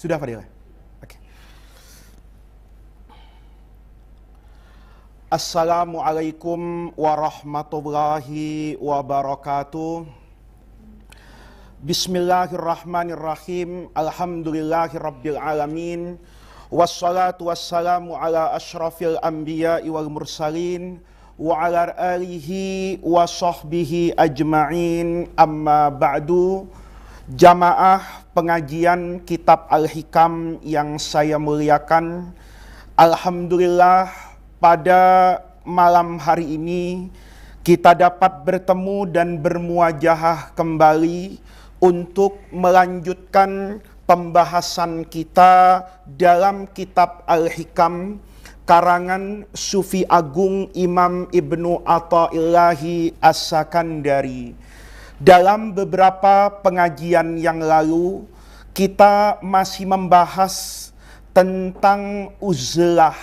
Sudah Fadilah? Oke. Assalamualaikum warahmatullahi wabarakatuh. Bismillahirrahmanirrahim. Alhamdulillahirabbil alamin. Wassalatu wassalamu ala asyrafil anbiya'i wal mursalin wa ala alihi wa sahbihi ajma'in. Amma ba'du. Jamaah pengajian kitab Al-Hikam yang saya muliakan, alhamdulillah pada malam hari ini kita dapat bertemu dan bermuajahah kembali untuk melanjutkan pembahasan kita dalam kitab Al-Hikam karangan Sufi Agung Imam Ibnu Atha'illahi As-Sakandari. Dalam beberapa pengajian yang lalu kita masih membahas tentang uzlah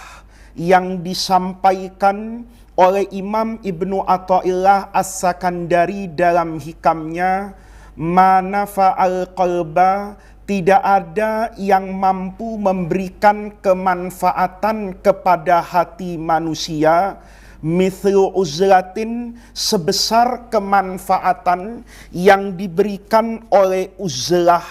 yang disampaikan oleh Imam Ibnu Atha'illah As-Sakandari dalam hikamnya, manafa'al qalba, tidak ada yang mampu memberikan kemanfaatan kepada hati manusia mithlu uzlatin, sebesar kemanfaatan yang diberikan oleh uzlah.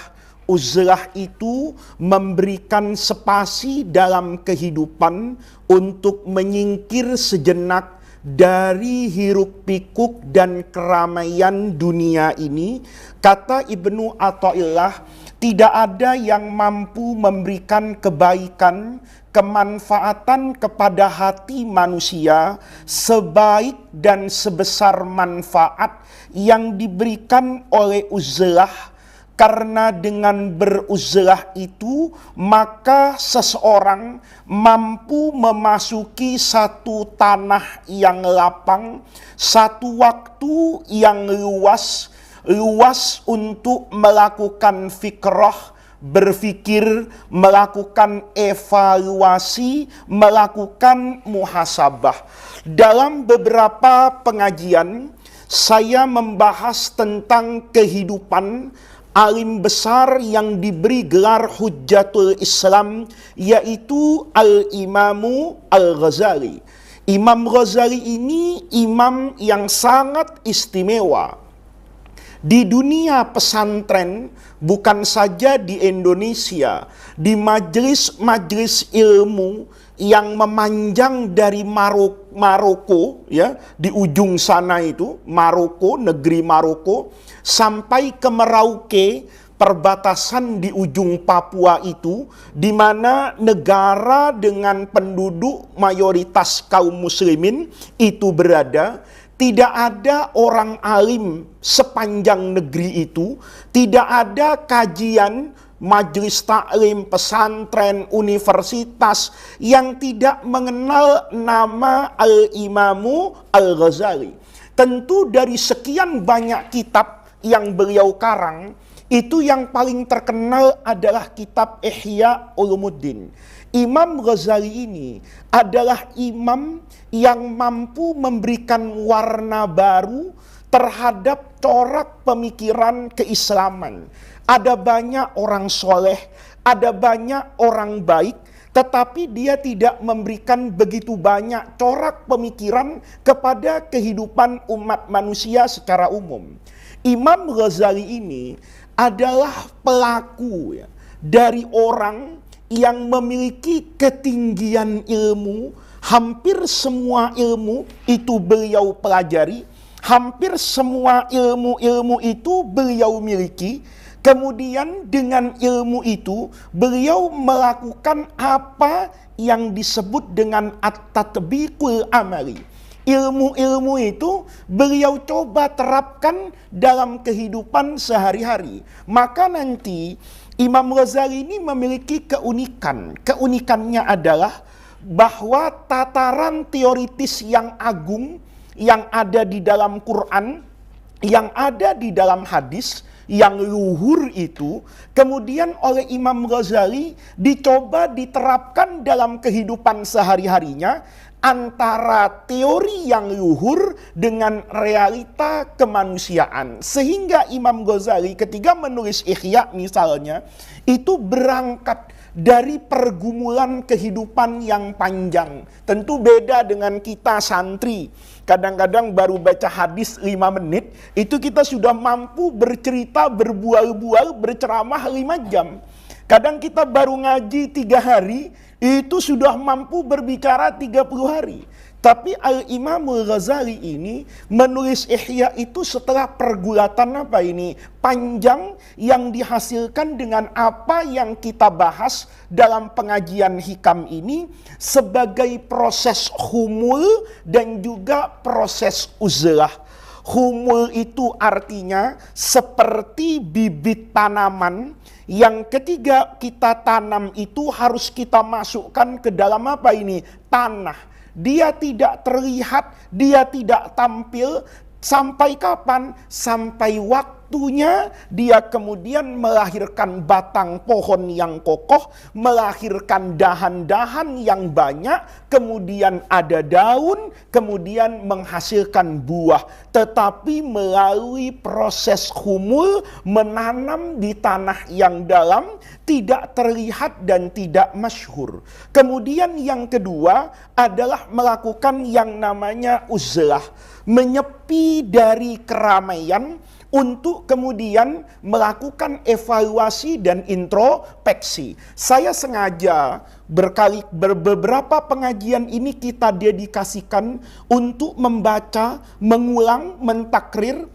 Uzlah itu memberikan spasi dalam kehidupan untuk menyingkir sejenak dari hiruk pikuk dan keramaian dunia ini. Kata Ibnu Athaillah, tidak ada yang mampu memberikan kebaikan, kemanfaatan kepada hati manusia sebaik dan sebesar manfaat yang diberikan oleh uzlah. Karena dengan beruzlah itu maka seseorang mampu memasuki satu tanah yang lapang, satu waktu yang luas untuk melakukan fikrah, berfikir, melakukan evaluasi, melakukan muhasabah. Dalam beberapa pengajian saya membahas tentang kehidupan alim besar yang diberi gelar Hujjatul Islam, yaitu Al-Imamu Al-Ghazali. Imam Ghazali ini imam yang sangat istimewa di dunia pesantren, bukan saja di Indonesia, di majelis-majelis ilmu yang memanjang dari Maroko, ya, di ujung sana itu Maroko, negeri Maroko, sampai ke Merauke, perbatasan di ujung Papua itu, di mana negara dengan penduduk mayoritas kaum muslimin itu berada. Tidak ada orang alim sepanjang negeri itu, tidak ada kajian, majelis taklim, pesantren, universitas yang tidak mengenal nama Al-Imamu Al-Ghazali. Tentu dari sekian banyak kitab yang beliau karang, itu yang paling terkenal adalah kitab Ihya Ulumuddin. Imam Ghazali ini adalah imam yang mampu memberikan warna baru terhadap corak pemikiran keislaman. Ada banyak orang soleh, ada banyak orang baik, tetapi dia tidak memberikan begitu banyak corak pemikiran kepada kehidupan umat manusia secara umum. Imam Ghazali ini adalah pelaku, ya, dari orang yang memiliki ketinggian ilmu. Hampir semua ilmu itu beliau pelajari, hampir semua ilmu-ilmu itu beliau miliki. Kemudian dengan ilmu itu beliau melakukan apa yang disebut dengan at-tatbiqul amali. Ilmu-ilmu itu beliau coba terapkan dalam kehidupan sehari-hari. Maka nanti Imam Ghazali ini memiliki keunikan. Keunikannya adalah bahwa tataran teoritis yang agung yang ada di dalam Quran, yang ada di dalam hadis, yang luhur itu, kemudian oleh Imam Ghazali dicoba diterapkan dalam kehidupan sehari-harinya, antara teori yang luhur dengan realita kemanusiaan. Sehingga Imam Ghazali ketika menulis Ihya misalnya, itu berangkat dari pergumulan kehidupan yang panjang. Tentu beda dengan kita santri. Kadang-kadang baru baca hadis 5 menit, itu kita sudah mampu bercerita, berbual-bual, berceramah 5 jam. Kadang kita baru ngaji 3 hari, itu sudah mampu berbicara 30 hari. Tapi Al-Imamul Ghazali ini menulis Ihya itu setelah pergulatan apa ini? Panjang yang dihasilkan dengan apa yang kita bahas dalam pengajian hikam ini sebagai proses humul dan juga proses uzlah. Humul itu artinya seperti bibit tanaman yang ketika kita tanam itu harus kita masukkan ke dalam apa ini? Tanah. Dia tidak terlihat, dia tidak tampil, sampai kapan? Sampai waktunya dia kemudian melahirkan batang pohon yang kokoh, melahirkan dahan-dahan yang banyak, kemudian ada daun, kemudian menghasilkan buah. Tetapi melalui proses humul, menanam di tanah yang dalam, tidak terlihat dan tidak masyhur. Kemudian yang kedua adalah melakukan yang namanya uzlah, menyepi dari keramaian untuk kemudian melakukan evaluasi dan introspeksi. Saya sengaja beberapa pengajian ini kita dedikasikan untuk membaca, mengulang, mentakrir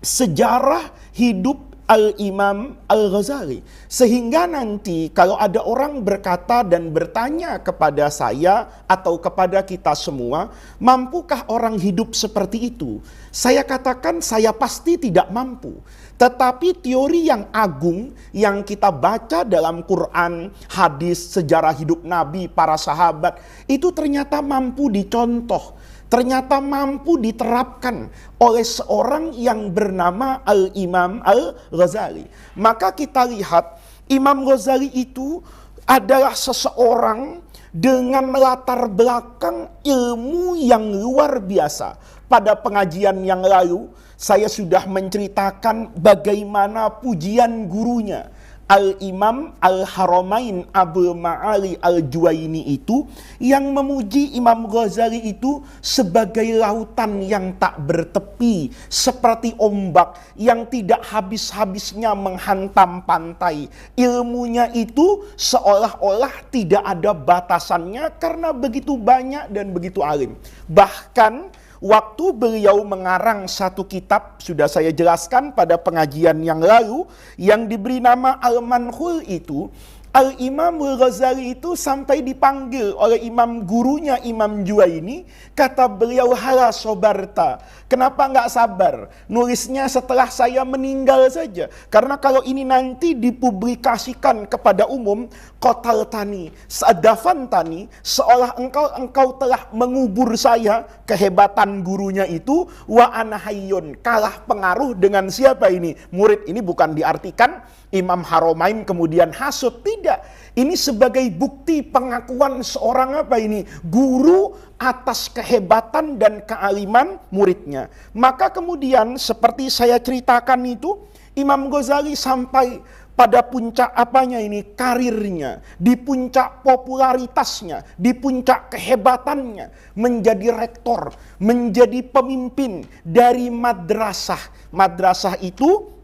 sejarah hidup Al-Imam Al-Ghazali. Sehingga nanti kalau ada orang berkata dan bertanya kepada saya atau kepada kita semua, mampukah orang hidup seperti itu? Saya katakan saya pasti tidak mampu. Tetapi teori yang agung yang kita baca dalam Quran, hadis, sejarah hidup Nabi, para sahabat, itu ternyata mampu dicontoh. Ternyata mampu diterapkan oleh seorang yang bernama Al-Imam Al-Ghazali. Maka kita lihat Imam Ghazali itu adalah seseorang dengan latar belakang ilmu yang luar biasa. Pada pengajian yang lalu saya sudah menceritakan bagaimana pujian gurunya Al-Imam Al-Haramain Abul Ma'ali Al-Juwaini itu yang memuji Imam Ghazali itu sebagai lautan yang tak bertepi, seperti ombak yang tidak habis-habisnya menghantam pantai. Ilmunya itu seolah-olah tidak ada batasannya karena begitu banyak dan begitu alim. Bahkan waktu beliau mengarang satu kitab, sudah saya jelaskan pada pengajian yang lalu, yang diberi nama Al-Manhul itu, Al-Imamul Ghazali itu sampai dipanggil oleh imam gurunya Imam Juwaini, kata beliau, hala sobarta, kenapa nggak sabar? Nulisnya setelah saya meninggal saja. Karena kalau ini nanti dipublikasikan kepada umum, kotal tani, sadafan tani, seolah engkau telah mengubur saya, kehebatan gurunya itu, wa anahayyun, kalah pengaruh dengan siapa ini? Murid. Ini bukan diartikan Imam Haramain kemudian hasut, tidak. Ini sebagai bukti pengakuan seorang apa ini? Guru atas kehebatan dan kealiman muridnya. Maka kemudian seperti saya ceritakan itu, Imam Ghazali sampai pada puncak apanya ini? Karirnya, di puncak popularitasnya, di puncak kehebatannya, menjadi rektor, menjadi pemimpin dari madrasah. Madrasah itu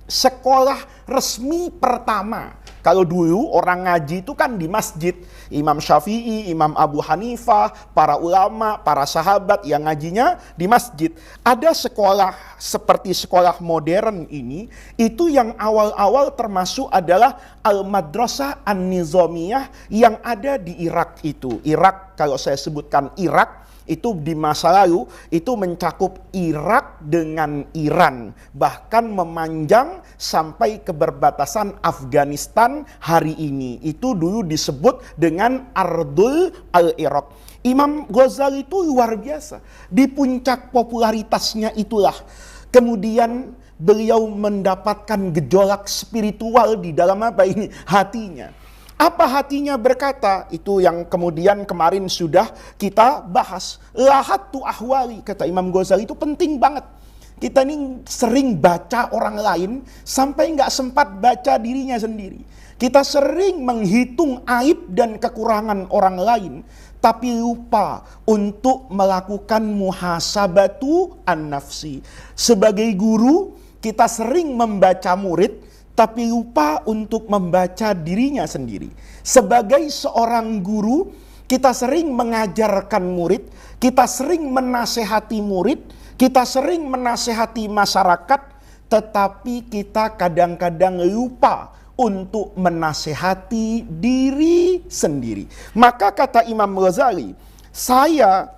sekolah resmi pertama. Kalau dulu orang ngaji itu kan di masjid. Imam Syafi'i, Imam Abu Hanifah, para ulama, para sahabat yang ngajinya di masjid. Ada sekolah seperti sekolah modern ini, itu yang awal-awal termasuk adalah Al-Madrasah An-Nizamiyah yang ada di Irak itu. Irak, kalau saya sebutkan Irak, itu di masa lalu itu mencakup Irak dengan Iran, bahkan memanjang sampai ke perbatasan Afghanistan hari ini. Itu dulu disebut dengan Ardul Al-Iraq. Imam Ghazali itu luar biasa. Di puncak popularitasnya itulah kemudian beliau mendapatkan gejolak spiritual di dalam apa ini? Hatinya. Apa hatinya berkata? Itu yang kemudian kemarin sudah kita bahas. Lahatu ahwali, kata Imam Ghazali, itu penting banget. Kita ini sering baca orang lain sampai nggak sempat baca dirinya sendiri. Kita sering menghitung aib dan kekurangan orang lain, tapi lupa untuk melakukan muhasabatu an-nafsi. Sebagai guru, kita sering membaca murid, tapi lupa untuk membaca dirinya sendiri. Sebagai seorang guru, kita sering mengajarkan murid, kita sering menasehati murid, kita sering menasehati masyarakat, tetapi kita kadang-kadang lupa untuk menasehati diri sendiri. Maka kata Imam Ghazali, saya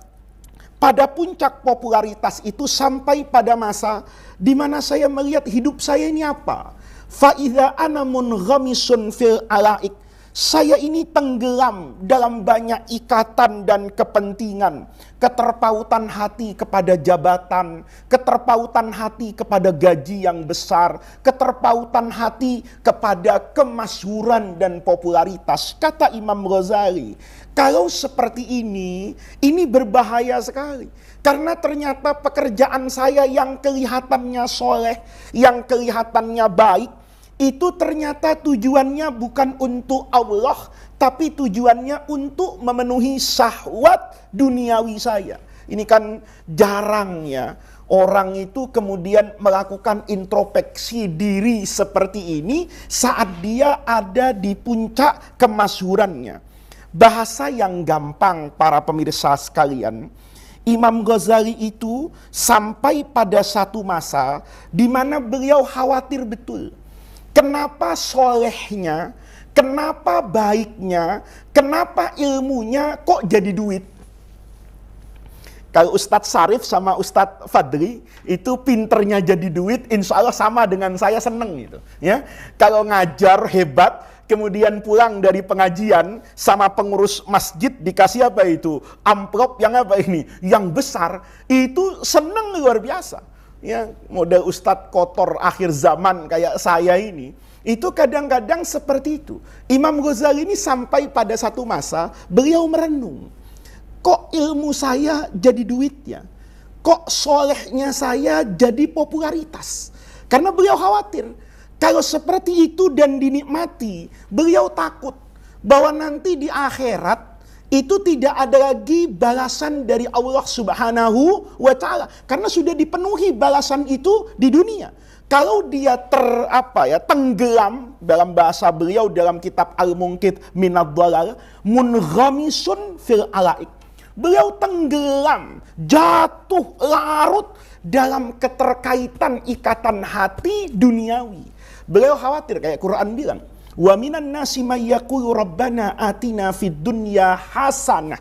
pada puncak popularitas itu sampai pada masa di mana saya melihat hidup saya ini apa? Fa'idha ana munghamisun fil alaik. Saya ini tenggelam dalam banyak ikatan dan kepentingan. Keterpautan hati kepada jabatan, keterpautan hati kepada gaji yang besar, keterpautan hati kepada kemasyhuran dan popularitas. Kata Imam Ghazali, kalau seperti ini berbahaya sekali. Karena ternyata pekerjaan saya yang kelihatannya soleh, yang kelihatannya baik, itu ternyata tujuannya bukan untuk Allah, tapi tujuannya untuk memenuhi syahwat duniawi saya. Ini kan jarang ya orang itu kemudian melakukan introspeksi diri seperti ini saat dia ada di puncak kemasyhurannya. Bahasa yang gampang para pemirsa sekalian, Imam Ghazali itu sampai pada satu masa di mana beliau khawatir betul. Kenapa solehnya, kenapa baiknya, kenapa ilmunya kok jadi duit? Kalau Ustadz Syarif sama Ustadz Fadli itu pinternya jadi duit, insya Allah sama dengan saya, seneng gitu. Ya, kalau ngajar hebat, kemudian pulang dari pengajian sama pengurus masjid dikasih apa itu? Amplop yang apa ini? Yang besar, itu seneng luar biasa. Ya, model ustadz kotor akhir zaman kayak saya ini, itu kadang-kadang seperti itu. Imam Ghazali ini sampai pada satu masa beliau merenung, kok ilmu saya jadi duitnya, kok solehnya saya jadi popularitas. Karena beliau khawatir kalau seperti itu dan dinikmati, beliau takut bahwa nanti di akhirat itu tidak ada lagi balasan dari Allah Subhanahu wa Ta'ala, karena sudah dipenuhi balasan itu di dunia. Kalau dia tenggelam, dalam bahasa beliau dalam kitab Al-Munqidh Minadh Dhalal, munghamisun fil alaik. Beliau tenggelam, jatuh larut dalam keterkaitan ikatan hati duniawi. Beliau khawatir, kayak Quran bilang, wa minan nasi may yaqulu rabbana atina fid dunya hasanah.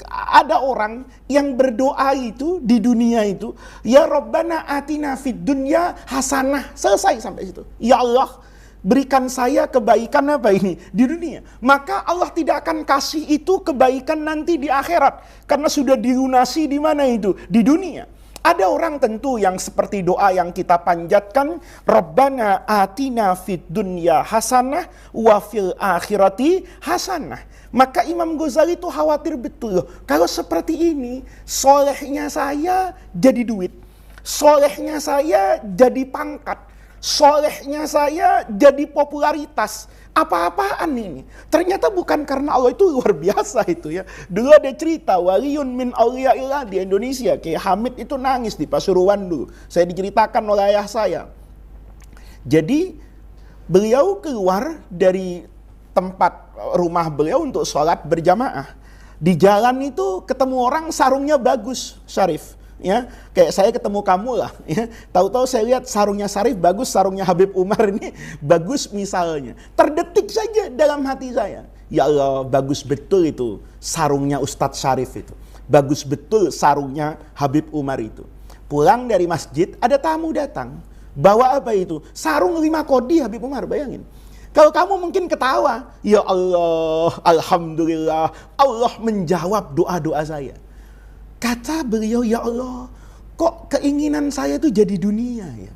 Ada orang yang berdoa itu di dunia itu, ya Rabbana atina fid dunya hasanah, selesai sampai situ. Ya Allah, berikan saya kebaikan apa ini di dunia. Maka Allah tidak akan kasih itu kebaikan nanti di akhirat, karena sudah dilunasi di mana itu? Di dunia. Ada orang tentu yang seperti doa yang kita panjatkan, Rabbana atina fid dunya hasanah wa fil akhirati hasanah. Maka Imam Ghazali itu khawatir betul, kalau seperti ini, solehnya saya jadi duit, solehnya saya jadi pangkat, solehnya saya jadi popularitas. Apa-apaan ini? Ternyata bukan karena Allah, itu luar biasa itu ya. Dulu ada cerita waliyun min auliyaillah di Indonesia, kayak Hamid itu nangis di Pasuruan dulu. Saya diceritakan oleh ayah saya. Jadi beliau keluar dari tempat rumah beliau untuk sholat berjamaah. Di jalan itu ketemu orang sarungnya bagus, Syarif. Ya, kayak saya ketemu kamu lah, ya. Tahu-tahu saya lihat sarungnya Syarif bagus, sarungnya Habib Umar ini bagus misalnya. Terdetik saja dalam hati saya, ya Allah, bagus betul itu sarungnya Ustadz Syarif itu. Bagus betul sarungnya Habib Umar itu. Pulang dari masjid, ada tamu datang. Bawa apa itu? Sarung 5 kodi Habib Umar, bayangin. Kalau kamu mungkin ketawa, ya Allah, alhamdulillah, Allah menjawab doa-doa saya. Kata beliau, ya Allah, kok keinginan saya itu jadi dunia ya?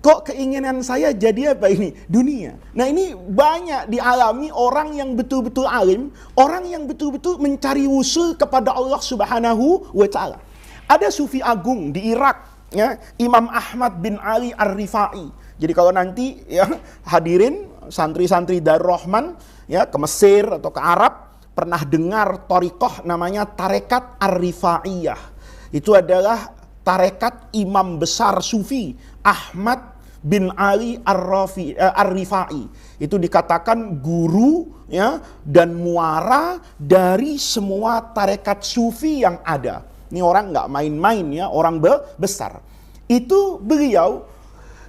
kok keinginan saya jadi apa ini? Dunia. Nah ini banyak dialami orang yang betul-betul alim, orang yang betul-betul mencari wusul kepada Allah Subhanahu wa Ta'ala. Ada sufi agung di Irak, ya, Imam Ahmad bin Ali Ar-Rifai. Jadi kalau nanti ya hadirin santri-santri Darul Rahman ya ke Mesir atau ke Arab pernah dengar thariqah namanya Tarekat Ar-Rifaiyah. Itu adalah tarekat imam besar sufi Ahmad bin Ali Ar-Rifai. Itu dikatakan guru ya dan muara dari semua tarekat sufi yang ada. Ini orang nggak main-main ya, orang besar. Itu beliau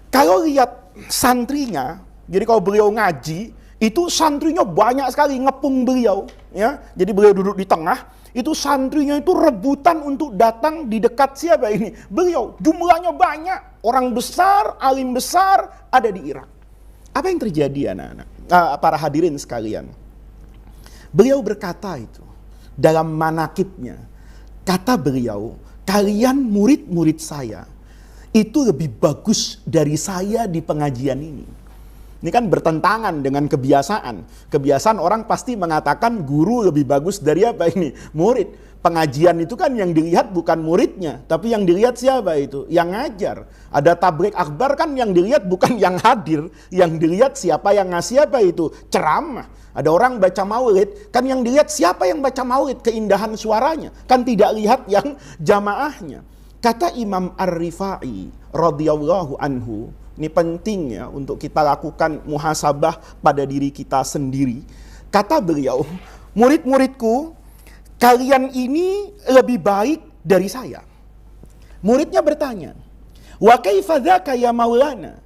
kalau lihat santrinya, jadi kalau beliau ngaji, itu santrinya banyak sekali ngepung beliau ya. Jadi beliau duduk di tengah. Itu santrinya itu rebutan untuk datang di dekat siapa ini? Beliau. Jumlahnya banyak. Orang besar, alim besar ada di Irak. Apa yang terjadi anak-anak? Para hadirin sekalian. Beliau berkata itu dalam manakibnya. Kata beliau, kalian murid-murid saya itu lebih bagus dari saya di pengajian ini. Ini kan bertentangan dengan kebiasaan. Kebiasaan orang pasti mengatakan guru lebih bagus dari apa ini? Murid. Pengajian itu kan yang dilihat bukan muridnya, tapi yang dilihat siapa itu? Yang ngajar. Ada tabligh akbar kan yang dilihat bukan yang hadir, yang dilihat siapa yang ngasih apa itu? Ceramah. Ada orang baca maulid, kan yang dilihat siapa yang baca maulid? Keindahan suaranya. Kan tidak lihat yang jamaahnya. Kata Imam Ar-Rifai radhiyallahu anhu, ini penting ya untuk kita lakukan muhasabah pada diri kita sendiri. Kata beliau, murid-muridku, kalian ini lebih baik dari saya. Muridnya bertanya, wa kaifa dzaka ya Maulana?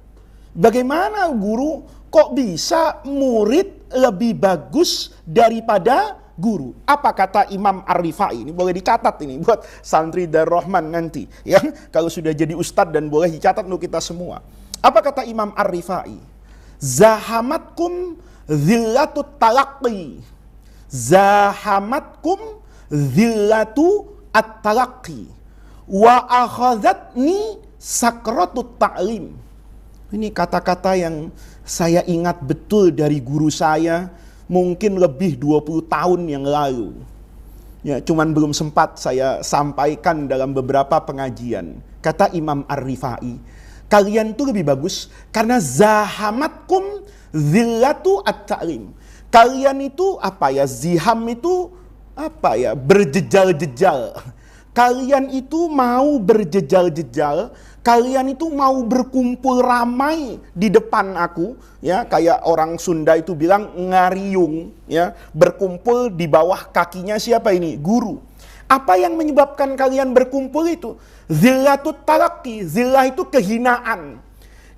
Bagaimana guru kok bisa murid lebih bagus daripada guru? Apa kata Imam Ar-Rifai? Ini boleh dicatat ini buat santri Darul Rahman nanti ya. Kalau sudah jadi ustadz dan boleh dicatat untuk kita semua. Apa kata Imam Ar-Rifai? Zahamatkum zillatut talaqqi. Zahamatkum zillatu at-talaqqi. Wa akhadhatni sakratut ta'lim. Ini kata-kata yang saya ingat betul dari guru saya mungkin lebih 20 tahun yang lalu. Ya, cuman belum sempat saya sampaikan dalam beberapa pengajian. Kata Imam Ar-Rifai, kalian tuh lebih bagus karena zahamatkum zillatu at-ta'lim. Kalian itu apa ya? Ziham itu apa ya? Berjejal-jejal. Kalian itu mau berjejal-jejal, kalian itu mau berkumpul ramai di depan aku, ya, kayak orang Sunda itu bilang ngariung, ya, berkumpul di bawah kakinya siapa ini? Guru. Apa yang menyebabkan kalian berkumpul itu? Zillatut talaqi. Zillah itu kehinaan.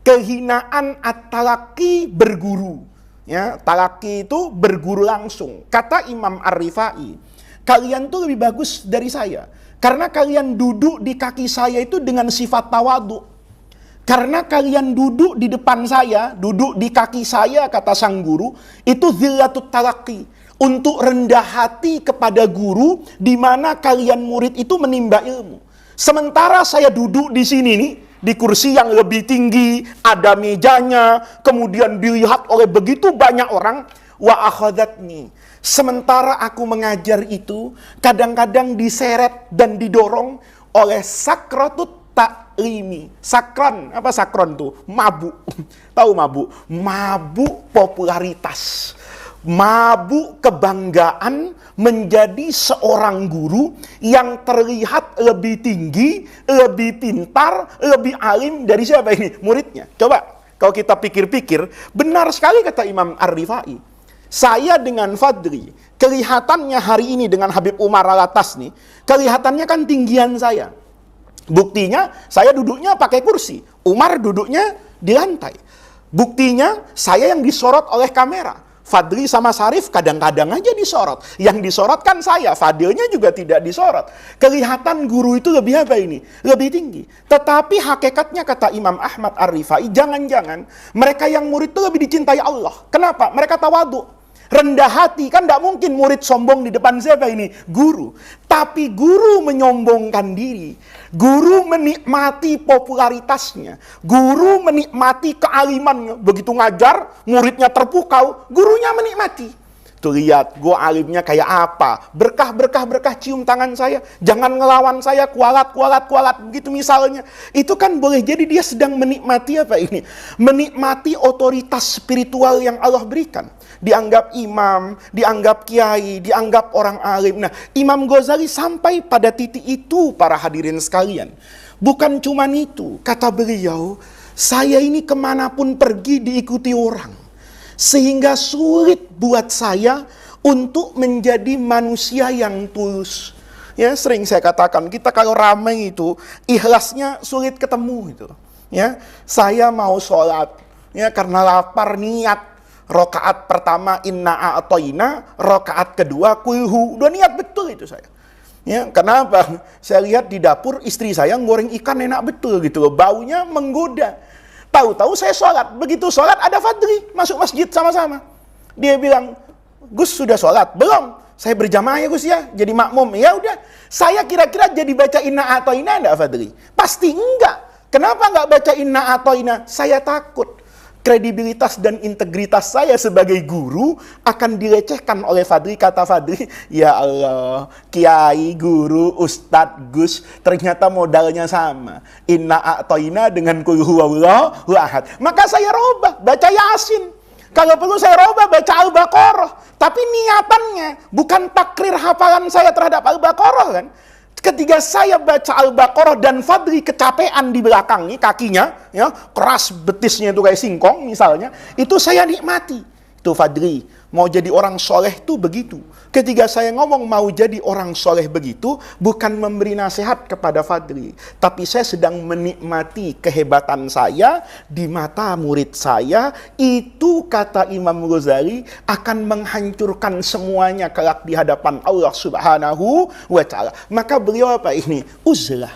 Kehinaan at-talaqi berguru. Ya, talaqi itu berguru langsung. Kata Imam Ar-Rifai, kalian tuh lebih bagus dari saya. Karena kalian duduk di kaki saya itu dengan sifat tawadu. Karena kalian duduk di depan saya, duduk di kaki saya, kata sang guru, itu zillatut talaqi. Untuk rendah hati kepada guru, di mana kalian murid itu menimba ilmu. Sementara saya duduk di sini nih, di kursi yang lebih tinggi, ada mejanya, kemudian dilihat oleh begitu banyak orang, wa akhadatni. Sementara aku mengajar itu, kadang-kadang diseret dan didorong oleh sakratut taklimi. Sakron, apa sakron tuh? Mabuk. Tahu mabuk? Mabuk popularitas. Mabuk kebanggaan menjadi seorang guru yang terlihat lebih tinggi, lebih pintar, lebih alim dari siapa ini? Muridnya. Coba, kalau kita pikir-pikir, benar sekali kata Imam Ar-Rifai. Saya dengan Fadli, kelihatannya hari ini dengan Habib Umar Alatas nih, kelihatannya kan tinggian saya. Buktinya, saya duduknya pakai kursi. Umar duduknya di lantai. Buktinya, saya yang disorot oleh kamera. Fadli sama Sarif kadang-kadang aja disorot. Yang disorot kan saya, Fadilnya juga tidak disorot. Kelihatan guru itu lebih apa ini? Lebih tinggi. Tetapi hakikatnya kata Imam Ahmad Ar-Rifai, jangan-jangan mereka yang murid itu lebih dicintai Allah. Kenapa? Mereka tawadu. rendah hati. Kan tidak mungkin murid sombong di depan siapa ini? Guru. Tapi guru menyombongkan diri. Guru menikmati popularitasnya. Guru menikmati kealimannya. Begitu ngajar, muridnya terpukau, gurunya menikmati. Tuh lihat, gue alimnya kayak apa. Berkah cium tangan saya. Jangan ngelawan saya, kualat. Begitu misalnya. Itu kan boleh jadi dia sedang menikmati apa ini? Menikmati otoritas spiritual yang Allah berikan. Dianggap imam, dianggap kiai, dianggap orang alim. Nah, Imam Ghazali sampai pada titik itu, para hadirin sekalian. Bukan cuma itu, kata beliau, saya ini kemanapun pergi diikuti orang. Sehingga sulit buat saya untuk menjadi manusia yang tulus. Ya, sering saya katakan, kita kalau ramai itu, ikhlasnya sulit ketemu itu. Ya, saya mau sholat, ya karena lapar niat. Rokaat pertama inna a'toina, rokaat kedua kulhu. Udah niat betul itu saya. Ya, kenapa? Saya lihat di dapur istri saya goreng ikan enak betul gitu loh. Baunya menggoda. Tahu-tahu saya sholat. Begitu sholat ada Fadri masuk masjid sama-sama. Dia bilang, Gus sudah sholat? Belum. Saya berjamaah ya Gus ya. Jadi makmum. Ya udah. Saya kira-kira jadi baca inna a'toina enggak Fadri? Pasti enggak. Kenapa enggak baca inna a'toina? Saya takut kredibilitas dan integritas saya sebagai guru akan dilecehkan oleh Fadri. Kata Fadri, ya Allah, kiai, guru, ustadz, Gus, ternyata modalnya sama. Inna a'toina dengan kul huwallahu ahad. Maka saya robah, baca Yasin. Kalau perlu saya robah, baca Al-Baqarah. Tapi niatannya bukan takrir hafalan saya terhadap Al-Baqarah kan. Ketika saya baca Al-Baqarah dan Fadri kecapean di belakang nih kakinya, ya keras betisnya itu kayak singkong misalnya, itu saya nikmati. Itu Fadri mau jadi orang soleh tuh begitu. Ketika saya ngomong mau jadi orang soleh begitu, bukan memberi nasihat kepada Fadri, tapi saya sedang menikmati kehebatan saya di mata murid saya. Itu kata Imam Ghazali akan menghancurkan semuanya kelak di hadapan Allah Subhanahu wa Ta'ala. Maka beliau apa ini? Uzlah.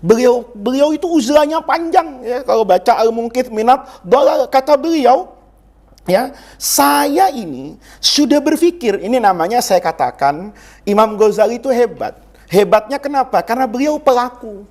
Beliau itu uzlahnya panjang ya. Kalau baca Al-Munqidh Minad Dhalal, kata beliau, ya, saya ini sudah berpikir, ini namanya saya katakan Imam Ghazali itu hebat. Hebatnya kenapa? Karena beliau pelaku.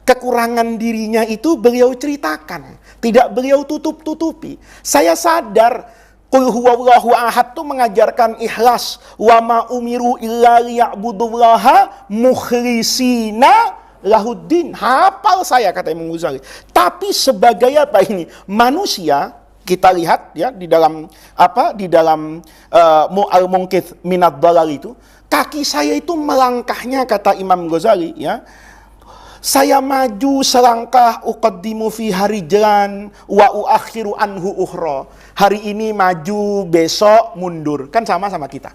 Kekurangan dirinya itu beliau ceritakan, tidak beliau tutup-tutupi. Saya sadar Qul huwallahu ahad itu mengajarkan ikhlas. Wa ma umiru illa liya'budullaha mukhlisina lahuddin. Hafal saya kata Imam Ghazali. Tapi sebagai apa ini? Manusia. Kita lihat ya di dalam Al-Munqidh Minad Dhalal itu, kaki saya itu melangkahnya kata Imam Ghazali ya. Saya maju selangkah uqaddimu fi harijlan wa uakhiru anhu ukhra. Hari ini maju, besok mundur. Kan sama-sama kita.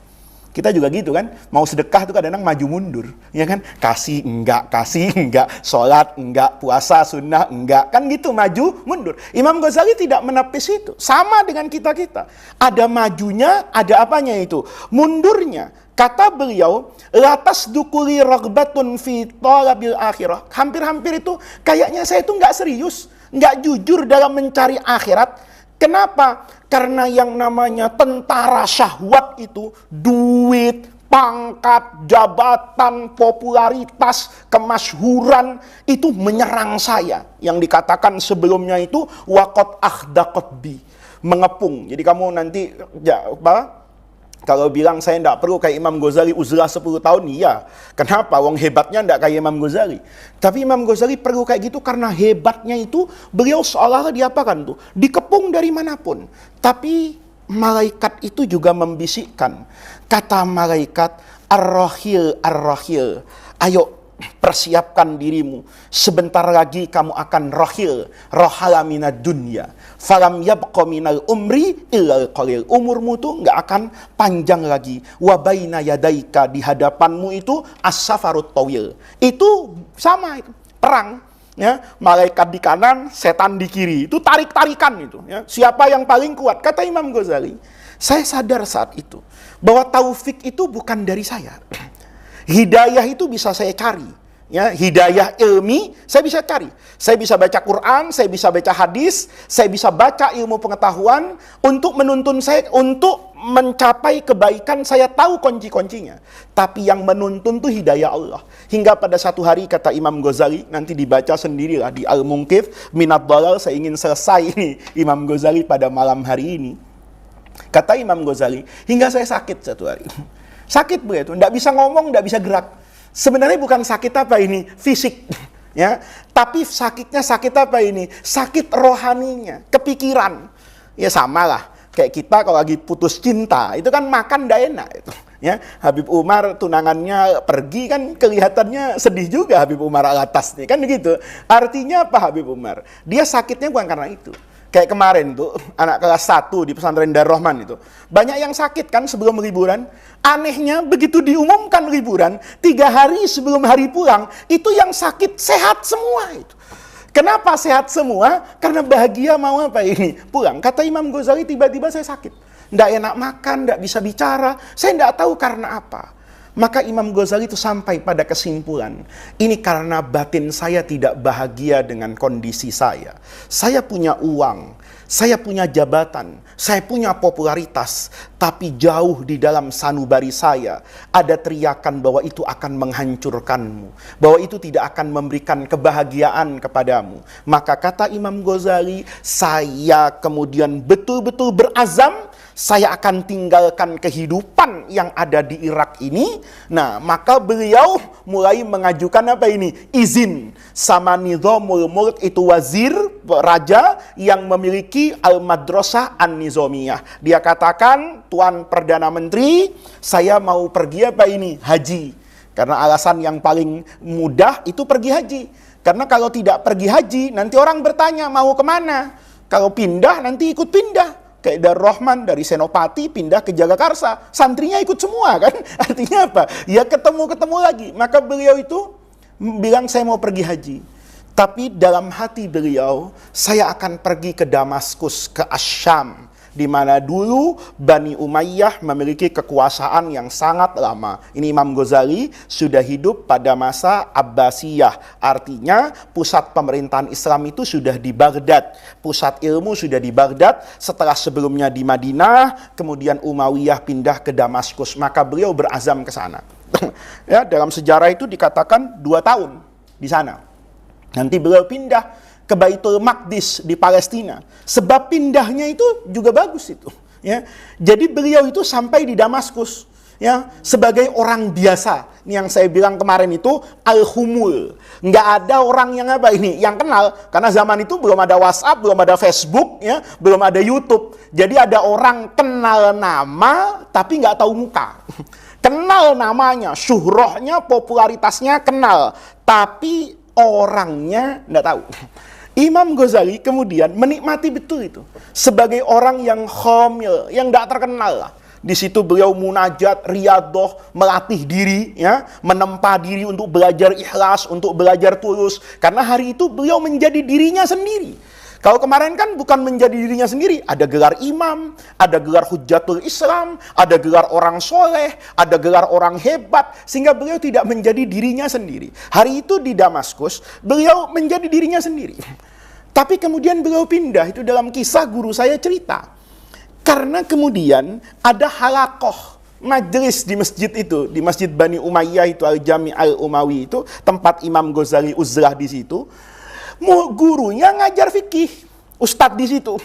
Kita juga gitu kan, mau sedekah tuh kadang-kadang maju mundur, ya kan? Kasih enggak, sholat enggak, puasa sunnah enggak, kan gitu maju mundur. Imam Ghazali tidak menepis itu, sama dengan kita-kita. Ada majunya, ada apanya itu? Mundurnya. Kata beliau, latas dukuli ragbatun fi talabil akhirah. Hampir-hampir itu kayaknya saya itu enggak serius, enggak jujur dalam mencari akhirat. Kenapa? Karena yang namanya tentara syahwat itu, duit, pangkat, jabatan, popularitas, kemasyhuran, itu menyerang saya. Yang dikatakan sebelumnya itu, waqad akhdaqat bi, mengepung. Jadi kamu nanti, kalau bilang saya tidak perlu kayak Imam Ghazali uzlah 10 tahun, iya. Kenapa? Wong hebatnya tidak kayak Imam Ghazali. Tapi Imam Ghazali perlu kayak gitu karena hebatnya itu beliau seolah-olah diapakan tuh? Dikepung dari manapun. Tapi malaikat itu juga membisikkan. Kata malaikat, ar-rahil, ar-rahil. Ayo persiapkan dirimu. Sebentar lagi kamu akan rahil. Rahala minad dunya. Falam yabqa minal umri illal qalil. Umurmu tuh nggak akan panjang lagi. Wa baina yadaika, di hadapanmu itu as-safarut tawil. Itu sama itu. Perang. Ya, malaikat di kanan, setan di kiri. Itu tarik-tarikan itu. Ya. Siapa yang paling kuat? Kata Imam Ghazali. Saya sadar saat itu bahwa taufik itu bukan dari saya. Hidayah itu bisa saya cari, Ya, hidayah ilmi, saya bisa cari. Saya bisa baca Quran, saya bisa baca hadis, saya bisa baca ilmu pengetahuan untuk menuntun saya, untuk mencapai kebaikan, saya tahu kunci-kuncinya. Tapi yang menuntun itu hidayah Allah. Hingga pada satu hari kata Imam Ghazali, nanti dibaca sendirilah di Al-Munqidh Minad Dhalal, saya ingin selesai ini Imam Ghazali pada malam hari ini. Kata Imam Ghazali, hingga saya sakit satu hari. Sakit begitu, tidak bisa ngomong, tidak bisa gerak. Sebenarnya bukan sakit apa ini, fisik, ya. Tapi sakitnya sakit apa ini? Sakit rohaninya, kepikiran. Ya sama lah, kayak kita kalau lagi putus cinta, itu kan makan tidak enak itu. Ya, Habib Umar tunangannya pergi kan kelihatannya sedih juga Habib Umar Alatas nih, kan begitu. Artinya apa Habib Umar? Dia sakitnya bukan karena itu. Kayak kemarin tuh, anak kelas 1 di pesantren Darul Rahman itu. Banyak yang sakit kan sebelum liburan. Anehnya begitu diumumkan liburan, 3 hari sebelum hari pulang, itu yang sakit sehat semua itu. Kenapa sehat semua? Karena bahagia mau apa ini? Pulang. Kata Imam Ghazali, tiba-tiba saya sakit. Nggak enak makan, nggak bisa bicara. Saya nggak tahu karena apa. Maka Imam Ghazali itu sampai pada kesimpulan, ini karena batin saya tidak bahagia dengan kondisi saya. Saya punya uang, saya punya jabatan, saya punya popularitas, tapi jauh di dalam sanubari saya ada teriakan bahwa itu akan menghancurkanmu, bahwa itu tidak akan memberikan kebahagiaan kepadamu. Maka kata Imam Ghazali, saya kemudian betul-betul berazam, saya akan tinggalkan kehidupan yang ada di Irak ini. Nah, maka beliau mulai mengajukan apa ini? Izin sama Nizamul Mulk, itu wazir, raja yang memiliki Al-Madrasah An-Nizamiyah. Dia katakan, Tuan Perdana Menteri, saya mau pergi apa ini? Haji. Karena alasan yang paling mudah itu pergi haji. Karena kalau tidak pergi haji, nanti orang bertanya mau kemana? Kalau pindah, nanti ikut pindah. Kayak Darul Rahman dari Senopati pindah ke Jagakarsa, santrinya ikut semua kan? Artinya apa? Ya ketemu-ketemu lagi. Maka beliau itu bilang saya mau pergi haji. Tapi dalam hati beliau, saya akan pergi ke Damaskus, ke Asyam, di mana dulu Bani Umayyah memiliki kekuasaan yang sangat lama. Ini Imam Ghazali sudah hidup pada masa Abbasiyah. Artinya pusat pemerintahan Islam itu sudah di Baghdad. Pusat ilmu sudah di Baghdad. Setelah sebelumnya di Madinah, kemudian Umayyah pindah ke Damaskus. Maka beliau berazam ke sana. Ya, dalam sejarah itu dikatakan 2 tahun di sana. Nanti beliau pindah ke Baitul Maqdis di Palestina. Sebab pindahnya itu juga bagus itu. Ya. Jadi beliau itu sampai di Damaskus, ya, sebagai orang biasa. Ini yang saya bilang kemarin itu al-humul. Nggak ada orang yang apa ini, yang kenal. Karena zaman itu belum ada WhatsApp, belum ada Facebook, ya, belum ada YouTube. Jadi ada orang kenal nama tapi nggak tahu muka. Kenal namanya, syuhrohnya, popularitasnya kenal, tapi orangnya nggak tahu. Imam Ghazali kemudian menikmati betul itu sebagai orang yang khamil, yang tidak terkenal lah. Di situ beliau munajat, riyadhah, melatih diri, ya, menempa diri untuk belajar ikhlas, untuk belajar tulus. Karena hari itu beliau menjadi dirinya sendiri. Kalau kemarin kan bukan menjadi dirinya sendiri, ada gelar imam, ada gelar Hujjatul Islam, ada gelar orang soleh, ada gelar orang hebat, sehingga beliau tidak menjadi dirinya sendiri. Hari itu di Damaskus, beliau menjadi dirinya sendiri. Tapi kemudian beliau pindah, itu dalam kisah guru saya cerita. Karena kemudian ada halakoh, majelis di masjid itu, di Masjid Bani Umayyah itu, Al-Jami' Al-Umawi itu, tempat Imam Ghazali uzlah di situ. Gurunya ngajar fikih, ustadz di situ.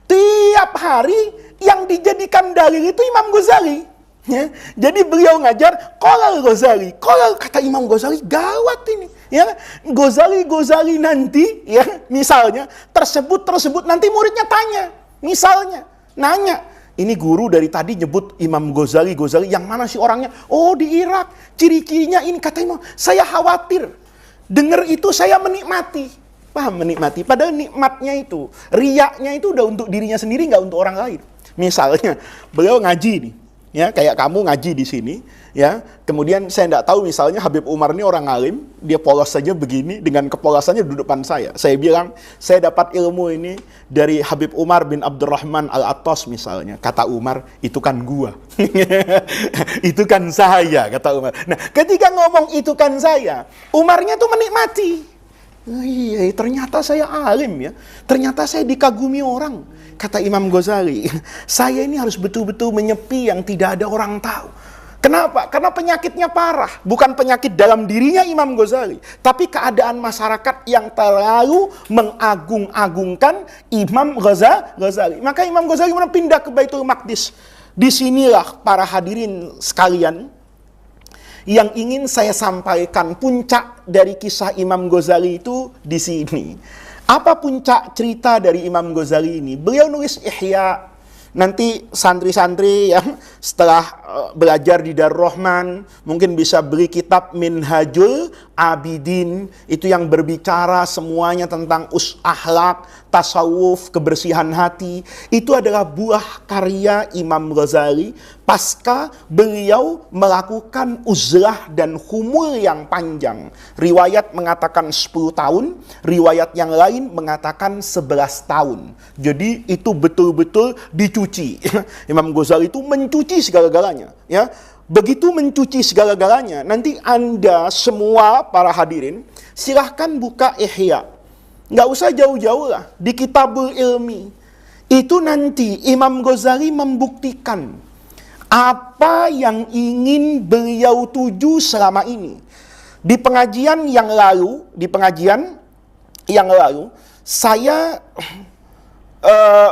Tiap hari yang dijadikan dalil itu Imam Ghazali. Ya. Jadi beliau ngajar, qala Ghazali, qala, kata Imam Ghazali, gawat ini. Ya, Ghazali nanti, ya, misalnya tersebut nanti muridnya tanya, misalnya nanya, ini guru dari tadi nyebut Imam Ghazali, yang mana sih orangnya? Oh, di Irak, ciri-cirinya ini, kata Imam. Saya khawatir, dengar itu saya menikmati. Paham, menikmati. Padahal nikmatnya itu, riyaknya itu udah untuk dirinya sendiri, nggak untuk orang lain. Misalnya, beliau ngaji nih, ya, kayak kamu ngaji di sini, Ya, kemudian saya tidak tahu misalnya Habib Umar ini orang alim, dia polos saja begini dengan kepolosannya di depan saya. Saya bilang, saya dapat ilmu ini dari Habib Umar bin Abdurrahman Al-Attas misalnya. Kata Umar, itu kan gua. Itu kan saya, kata Umar. Nah, ketika ngomong itu kan saya, Umarnya tuh menikmati. Oh, iya, ternyata saya alim ya. Ternyata saya dikagumi orang. Kata Imam Ghazali, saya ini harus betul-betul menyepi yang tidak ada orang tahu. Kenapa? Karena penyakitnya parah. Bukan penyakit dalam dirinya Imam Ghazali, tapi keadaan masyarakat yang terlalu mengagung-agungkan Imam Ghazali. Maka Imam Ghazali pindah ke Baitul Maqdis. Disinilah para hadirin sekalian yang ingin saya sampaikan, puncak dari kisah Imam Ghazali itu di sini. Apa puncak cerita dari Imam Ghazali ini? Beliau nulis Ihya. Nanti santri-santri yang setelah belajar di Darul Rahman mungkin bisa beli kitab Minhajul Abidin, itu yang berbicara semuanya tentang akhlak, tasawuf, kebersihan hati. Itu adalah buah karya Imam Ghazali pasca beliau melakukan uzlah dan humul yang panjang. Riwayat mengatakan 10 tahun, riwayat yang lain mengatakan 11 tahun. Jadi itu betul-betul dicuci. Imam Ghazali itu mencuci segala-galanya, ya. Begitu mencuci segala-galanya, nanti Anda semua para hadirin silahkan buka Ihya. Nggak usah jauh-jauh lah, di Kitabul Ilmi. Itu nanti Imam Ghazali membuktikan apa yang ingin beliau tuju selama ini. Di pengajian yang lalu, saya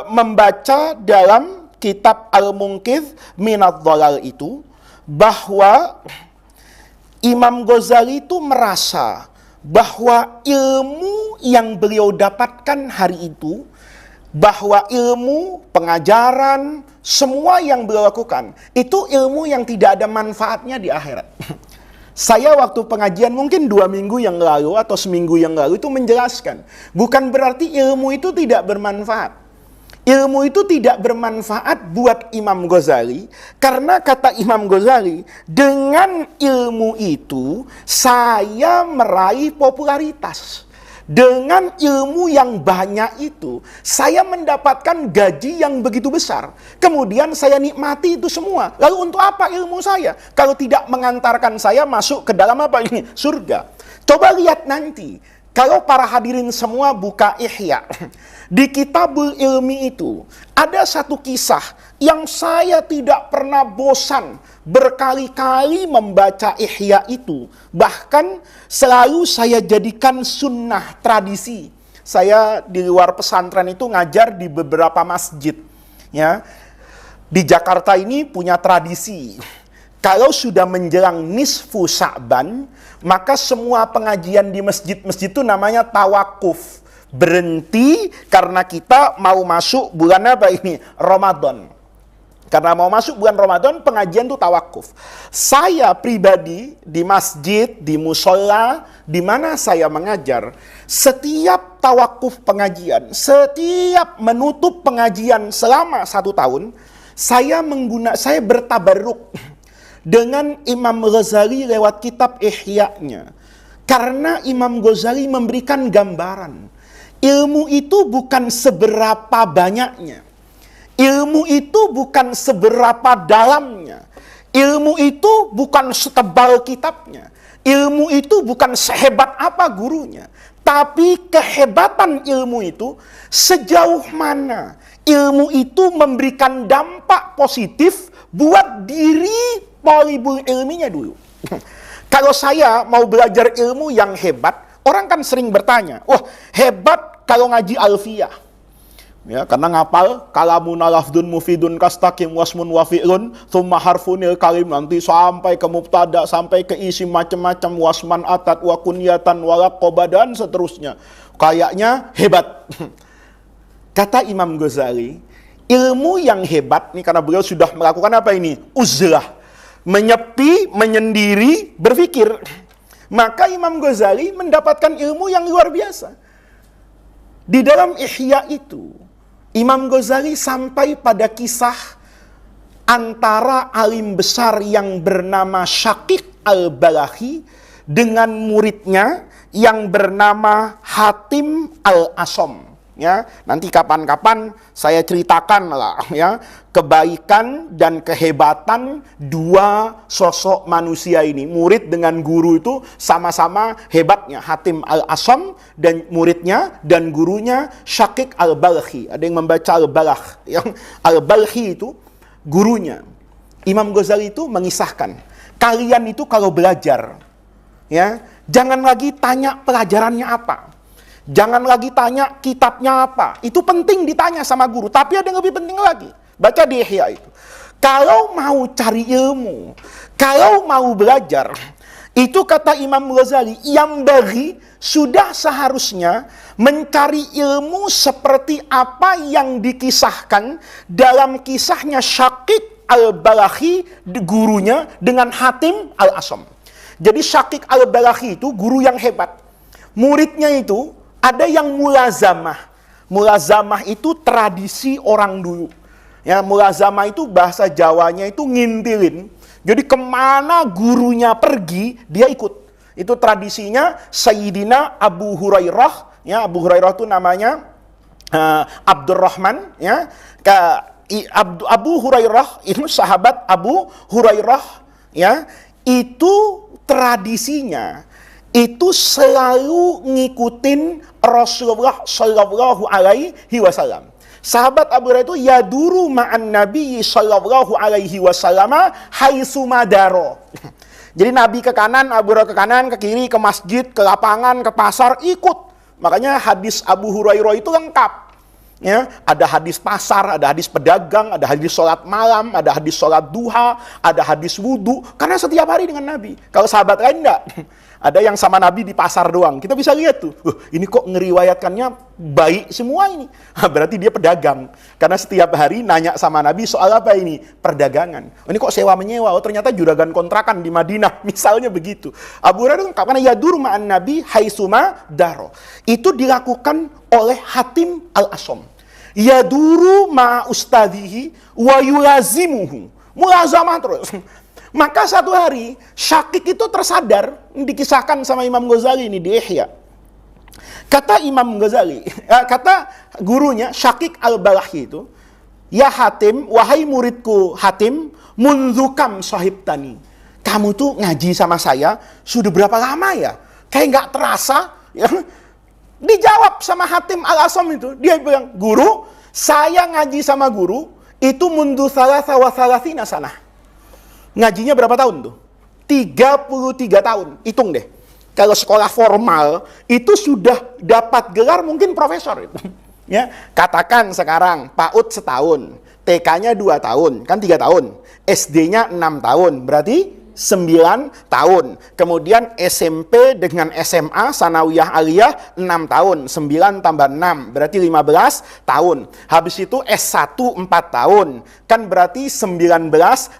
membaca dalam kitab Al-Munqidh Minadh Dhalal itu, bahwa Imam Ghazali itu merasa bahwa ilmu yang beliau dapatkan hari itu, bahwa ilmu, pengajaran, semua yang beliau lakukan, itu ilmu yang tidak ada manfaatnya di akhirat. Saya waktu pengajian mungkin 2 minggu yang lalu atau seminggu yang lalu itu menjelaskan, bukan berarti ilmu itu tidak bermanfaat. Ilmu itu tidak bermanfaat buat Imam Ghazali, karena kata Imam Ghazali, dengan ilmu itu saya meraih popularitas. Dengan ilmu yang banyak itu, saya mendapatkan gaji yang begitu besar. Kemudian saya nikmati itu semua. Lalu untuk apa ilmu saya? Kalau tidak mengantarkan saya masuk ke dalam apa ini? Surga. Coba lihat nanti. Kalau para hadirin semua buka Ihya, di Kitabul Ilmi itu ada satu kisah yang saya tidak pernah bosan berkali-kali membaca Ihya itu. Bahkan selalu saya jadikan sunnah, tradisi. Saya di luar pesantren itu ngajar di beberapa masjid. Ya, di Jakarta ini punya tradisi. Kalau sudah menjelang nisfu Sa'ban, maka semua pengajian di masjid-masjid itu namanya tawakuf. Berhenti karena kita mau masuk bulan apa ini? Ramadan. Karena mau masuk bulan Ramadan, pengajian itu tawakuf. Saya pribadi di masjid, di musola, di mana saya mengajar, setiap tawakuf pengajian, setiap menutup pengajian selama 1 tahun, saya bertabarruk dengan Imam Ghazali lewat kitab Ihya-nya. Karena Imam Ghazali memberikan gambaran. Ilmu itu bukan seberapa banyaknya. Ilmu itu bukan seberapa dalamnya. Ilmu itu bukan setebal kitabnya. Ilmu itu bukan sehebat apa gurunya. Tapi kehebatan ilmu itu sejauh mana ilmu itu memberikan dampak positif buat diri thalibul ilminya dulu. Kalau saya mau belajar ilmu yang hebat, orang kan sering bertanya, wah hebat kalau ngaji alfiyah. Ya, karena ngapal kalamun lafdun mufidun kastaqim wasmun wafi'lun thumma harfunil kalim, nanti sampai ke mubtada, sampai ke isi macam-macam, wasman atat wa kunyatan wa laqaba dan seterusnya. Kayaknya hebat. Kata Imam Ghazali, ilmu yang hebat nih, karena beliau sudah melakukan apa ini? Uzlah. Menyepi, menyendiri, berpikir. Maka Imam Ghazali mendapatkan ilmu yang luar biasa. Di dalam Ihya itu, Imam Ghazali sampai pada kisah antara alim besar yang bernama Syaqiq al-Balakhi dengan muridnya yang bernama Hatim al-Asom. Ya, nanti kapan-kapan saya ceritakan lah ya kebaikan dan kehebatan dua sosok manusia ini. Murid dengan guru itu sama-sama hebatnya. Hatim al-Asam dan muridnya dan gurunya Syaqiq al-Balakhi. Ada yang membaca al-Balakh. Yang al-Balakhi itu gurunya. Imam Ghazali itu mengisahkan, kalian itu kalau belajar, ya, jangan lagi tanya pelajarannya apa. Jangan lagi tanya kitabnya apa. Itu penting ditanya sama guru. Tapi ada yang lebih penting lagi. Baca di Ihya itu. Kalau mau cari ilmu, kalau mau belajar, itu kata Imam Ghazali, yang bagi sudah seharusnya mencari ilmu seperti apa yang dikisahkan dalam kisahnya Syaqiq al-Balakhi, gurunya, dengan Hatim al-Asam. Jadi Syaqiq al-Balakhi itu guru yang hebat. Muridnya itu ada yang mulazamah. Mulazamah itu tradisi orang dulu. Ya, mulazamah itu bahasa Jawanya itu ngintilin. Jadi kemana gurunya pergi, dia ikut. Itu tradisinya Sayyidina Abu Hurairah. Ya, Abu Hurairah itu namanya Abdurrahman. Ya, Abu Hurairah itu sahabat Abu Hurairah. Ya, itu tradisinya itu selalu ngikutin Rasulullah Shallallahu Alaihi Wasallam. Sahabat Abu Hurairah itu yaduru ma'an Nabi Shallallahu Alaihi Wasallam haitsu madaro. Jadi Nabi ke kanan, Abu Hurairah ke kanan, ke kiri, ke masjid, ke lapangan, ke pasar, ikut. Makanya hadis Abu Hurairah itu lengkap. Ya, ada hadis pasar, ada hadis pedagang, ada hadis sholat malam, ada hadis sholat duha, ada hadis wudhu. Karena setiap hari dengan Nabi. Kalau sahabat lain enggak. Ada yang sama Nabi di pasar doang. Kita bisa lihat tuh, ini kok ngeriwayatkannya baik semua ini. Berarti dia pedagang. Karena setiap hari nanya sama Nabi soal apa ini? Perdagangan. Ini kok sewa menyewa? Oh ternyata juragan kontrakan di Madinah. Misalnya begitu. Abu Hurairah karena yadur ma'an Nabi haitsuma daro. Itu dilakukan oleh Hatim al-Asam. Yaduru ma ustadihi wa yulazimuhu. Mulazamah terus. Maka satu hari Syaqiq itu tersadar, dikisahkan sama Imam Ghazali ini di Ihya. Kata Imam Ghazali, kata gurunya Syaqiq al-Balakhi itu, ya Hatim, wahai muridku Hatim, mundzukam sahibtani. Kamu tuh ngaji sama saya sudah berapa lama ya? Kayak nggak terasa. Ya. Dijawab sama Hatim al-Asam itu, dia bilang, guru, saya ngaji sama guru itu mundu salasa wa salasina sanah. Ngajinya berapa tahun tuh? 33 tahun. Hitung deh. Kalau sekolah formal itu sudah dapat gelar mungkin profesor itu. Ya, katakan sekarang PAUD setahun, TK-nya 2 tahun, kan 3 tahun. SD-nya 6 tahun, berarti 9 tahun. Kemudian SMP dengan SMA, Sanawiyah Aliyah 6 tahun. 9 tambah 6, berarti 15 tahun. Habis itu S1 4 tahun. Kan berarti 19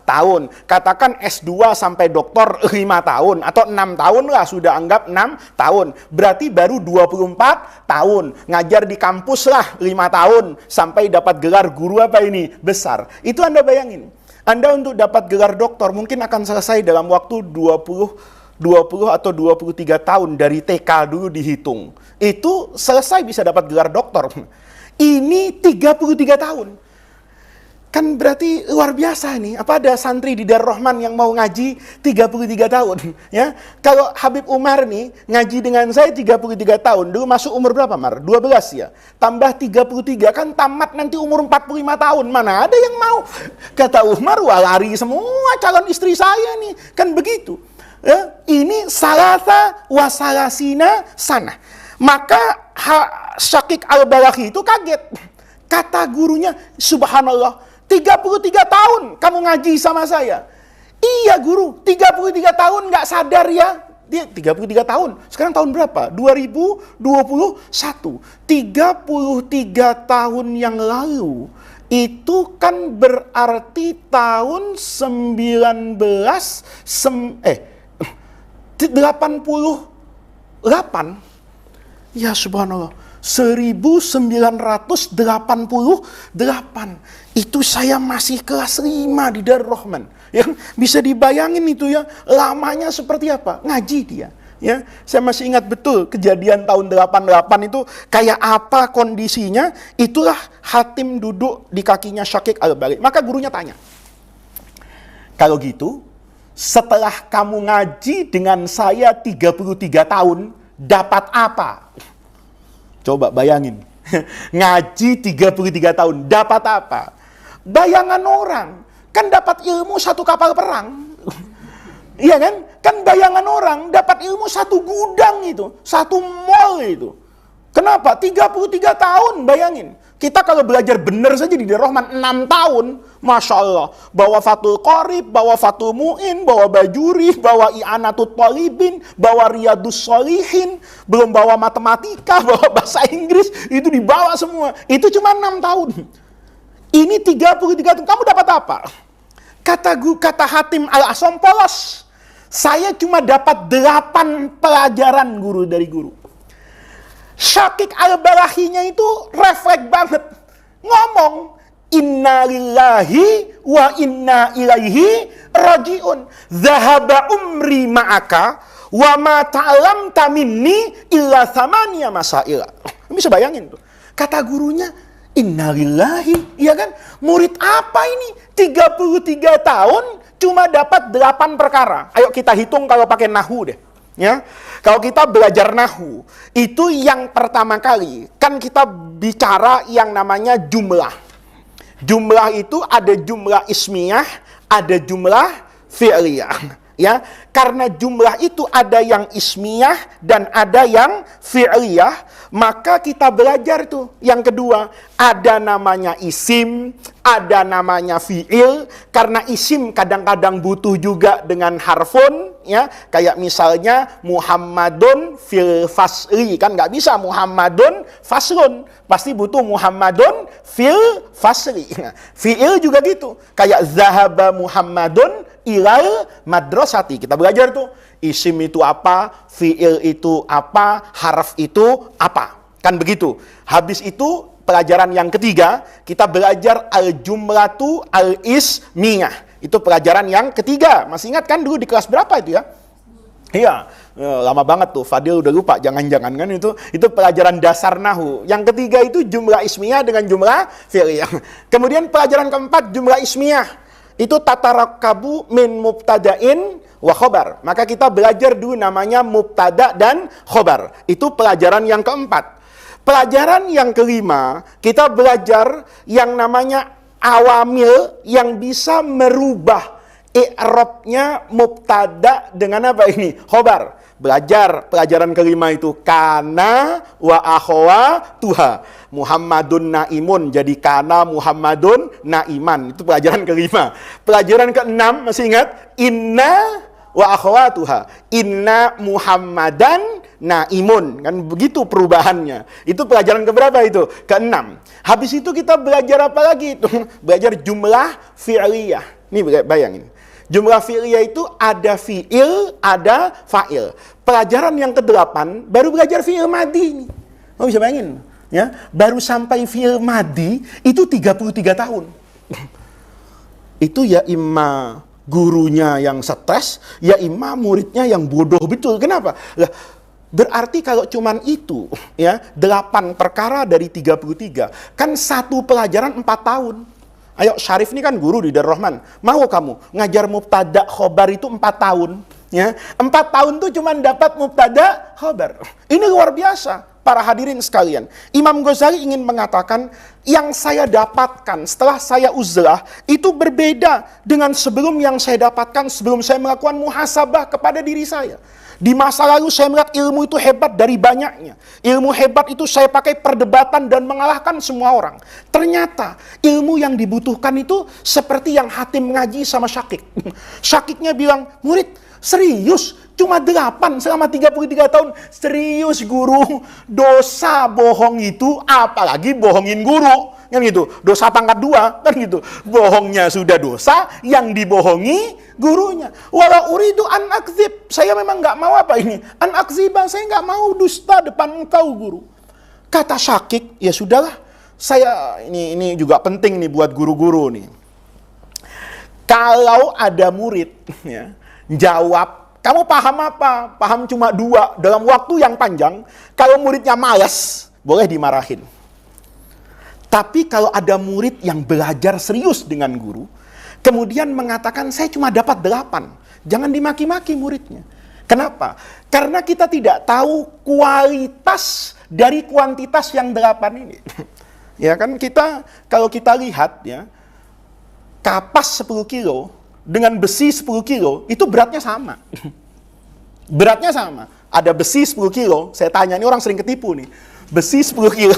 tahun. Katakan S2 sampai doktor 5 tahun. Atau 6 tahun lah, sudah anggap 6 tahun. Berarti baru 24 tahun. Ngajar di kampus lah 5 tahun. Sampai dapat gelar guru apa ini? Besar. Itu Anda bayangin. Anda untuk dapat gelar doktor mungkin akan selesai dalam waktu 20 atau 23 tahun dari TK dulu dihitung. Itu selesai bisa dapat gelar doktor. Ini 33 tahun. Kan berarti luar biasa nih. Apa ada santri di Darul Rahman yang mau ngaji 33 tahun? Ya, kalau Habib Umar nih ngaji dengan saya 33 tahun. Dulu masuk umur berapa, Mar? 12 ya. Tambah 33 kan tamat nanti umur 45 tahun. Mana ada yang mau? Kata Umar, wah lari semua calon istri saya nih. Kan begitu. Ya, ini salasa wa salasina sana. Maka Syaqiq al-Balakhi itu kaget. Kata gurunya, subhanallah, 33 tahun kamu ngaji sama saya. Iya guru, 33 tahun nggak sadar ya. Dia 33 tahun. Sekarang tahun berapa? 2021. 33 tahun yang lalu. Itu kan berarti tahun 88. Ya subhanallah. 1988. Itu saya masih kelas 5 di Darul Rahman. Yang bisa dibayangin itu ya, lamanya seperti apa? Ngaji dia. Ya, saya masih ingat betul kejadian tahun 88 itu kayak apa kondisinya. Itulah Hatim duduk di kakinya Syakik Al-Bari. Maka gurunya tanya, kalau gitu, setelah kamu ngaji dengan saya 33 tahun, dapat apa? Coba bayangin. Ngaji 33 tahun, dapat apa? Bayangan orang. Kan dapat ilmu satu kapal perang. Iya kan? Kan bayangan orang dapat ilmu satu gudang itu. Satu mall itu. Kenapa? 33 tahun, bayangin. Kita kalau belajar benar saja di Darul Rahman 6 tahun, Masya Allah. Bawa Fathul Qorib, bawa Fathul Mu'in, bawa Bajuri, bawa I'anatul Talibin, bawa Riyadus Shalihin, belum bawa matematika, bawa bahasa Inggris, itu dibawa semua. Itu cuma 6 tahun. Ini 33 tahun, kamu dapat apa? Kata Hatim Al-Asam polos. Saya cuma dapat 8 pelajaran guru dari guru. Syakik Al-Barahinya itu refleks banget. Ngomong, inna lillahi wa inna ilaihi raji'un. Zahaba umri ma'aka wa ma ta'lamta minni illa thamaniya masaila. Bisa bayangin tuh. Kata gurunya, inna lillahi. Iya kan? Murid apa ini? 33 tahun cuma dapat 8 perkara. Ayo kita hitung kalau pakai nahu deh. Ya, kalau kita belajar nahu, itu yang pertama kali kan kita bicara yang namanya jumlah. Jumlah itu ada jumlah ismiyah, ada jumlah fi'liyah. Ya, karena jumlah itu ada yang ismiyah dan ada yang fi'liyah, maka kita belajar tuh yang kedua, ada namanya isim, ada namanya fi'il. Karena isim kadang-kadang butuh juga dengan harfun, ya, kayak misalnya Muhammadun fil fasli, kan nggak bisa Muhammadun faslun, pasti butuh Muhammadun fil fasli. Fi'il juga gitu, kayak zahaba Muhammadun ilal madrasati. Kita belajar tuh, isim itu apa, fi'il itu apa, harf itu apa. Kan begitu. Habis itu pelajaran yang ketiga, kita belajar al-jumlatu al-ismiyah. Itu pelajaran yang ketiga. Masih ingat kan dulu di kelas berapa itu ya? Iya, lama banget tuh. Fadil udah lupa, jangan-jangan kan itu pelajaran dasar nahu. Yang ketiga itu jumlah ismiyah dengan jumlah fi'liyah. Kemudian pelajaran keempat jumlah ismiyah. Itu tatarakabu min mubtada'in wa khobar. Maka kita belajar dulu namanya mubtada dan khobar. Itu pelajaran yang keempat. Pelajaran yang kelima, kita belajar yang namanya awamil yang bisa merubah i'rabnya mubtada dengan apa ini? Khobar. Belajar pelajaran kelima itu kana wa akhawatuha. Muhammadun naimun jadi kana Muhammadun naiman. Itu pelajaran kelima. Pelajaran keenam masih ingat? Inna wa akhawatuha. Inna Muhammadan naimun. Kan begitu perubahannya. Itu pelajaran keberapa itu? Keenam. Habis itu kita belajar apa lagi itu? Belajar jumlah fi'liyah. Nih bayangin. Jumlah fi'liyah itu ada fi'il, ada fa'il. Pelajaran yang ke-8 baru belajar fi'il madi. Oh, bisa bayangin? Ya, baru sampai fi'il madi itu 33 tahun. Itu ya imma gurunya yang stres, ya imma muridnya yang bodoh betul. Kenapa? Lah, berarti kalau cuman itu, ya, 8 perkara dari 33, kan satu pelajaran 4 tahun. Ayo, Syarif ini kan guru di Darul Rahman. Mau kamu ngajar mubtada khobar itu 4 tahun? Ya, 4 tahun tuh cuma dapat mubtada khobar. Ini luar biasa, para hadirin sekalian. Imam Ghazali ingin mengatakan, yang saya dapatkan setelah saya uzlah, itu berbeda dengan sebelum yang saya dapatkan sebelum saya melakukan muhasabah kepada diri saya. Di masa lalu saya melihat ilmu itu hebat dari banyaknya. Ilmu hebat itu saya pakai perdebatan dan mengalahkan semua orang. Ternyata ilmu yang dibutuhkan itu seperti yang Hatim ngaji sama Syakik. Syakiknya bilang, murid serius cuma 8 selama 33 tahun. Serius guru, dosa bohong itu apalagi bohongin guru. Kan gitu, dosa pangkat 2, kan gitu. Bohongnya sudah dosa, yang dibohongi gurunya. Walau uridu an akzib, saya memang nggak mau apa ini? An akziban, saya nggak mau dusta depan engkau guru. Kata Syakik, ya sudahlah, saya ini juga penting nih buat guru-guru nih. Kalau ada murid ya, jawab, kamu paham apa? Paham cuma 2 dalam waktu yang panjang. Kalau muridnya malas, boleh dimarahin. Tapi kalau ada murid yang belajar serius dengan guru, kemudian mengatakan saya cuma dapat 8, jangan dimaki-maki muridnya. Kenapa? Karena kita tidak tahu kualitas dari kuantitas yang 8 ini. Ya kan, kalau kita lihat ya, kapas 10 kilo dengan besi 10 kilo itu beratnya sama. Beratnya sama. Ada besi 10 kilo, saya tanya, ini orang sering ketipu nih. Besi 10 kilo.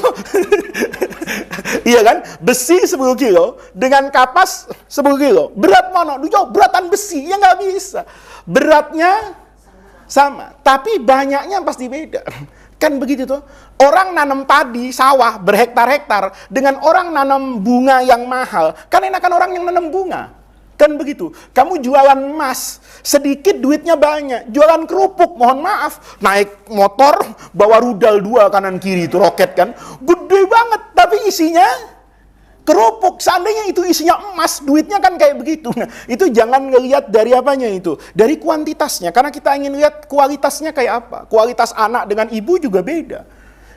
Iya kan? Besi 10 kilo dengan kapas 10 kilo. Berat mana? Jauh beratan besi, ya nggak bisa. Beratnya sama, tapi banyaknya pasti beda. Kan begitu tuh. Orang nanam padi, sawah, berhektar-hektar, dengan orang nanam bunga yang mahal. Kan enakan orang yang nanam bunga. Kan begitu. Kamu jualan emas, sedikit duitnya banyak. Jualan kerupuk, mohon maaf, naik motor, bawa rudal 2 kanan kiri, itu roket kan. Gede banget, tapi isinya kerupuk. Seandainya itu isinya emas, duitnya kan kayak begitu. Nah, itu jangan ngelihat dari apanya itu, dari kuantitasnya. Karena kita ingin lihat kualitasnya kayak apa. Kualitas anak dengan ibu juga beda.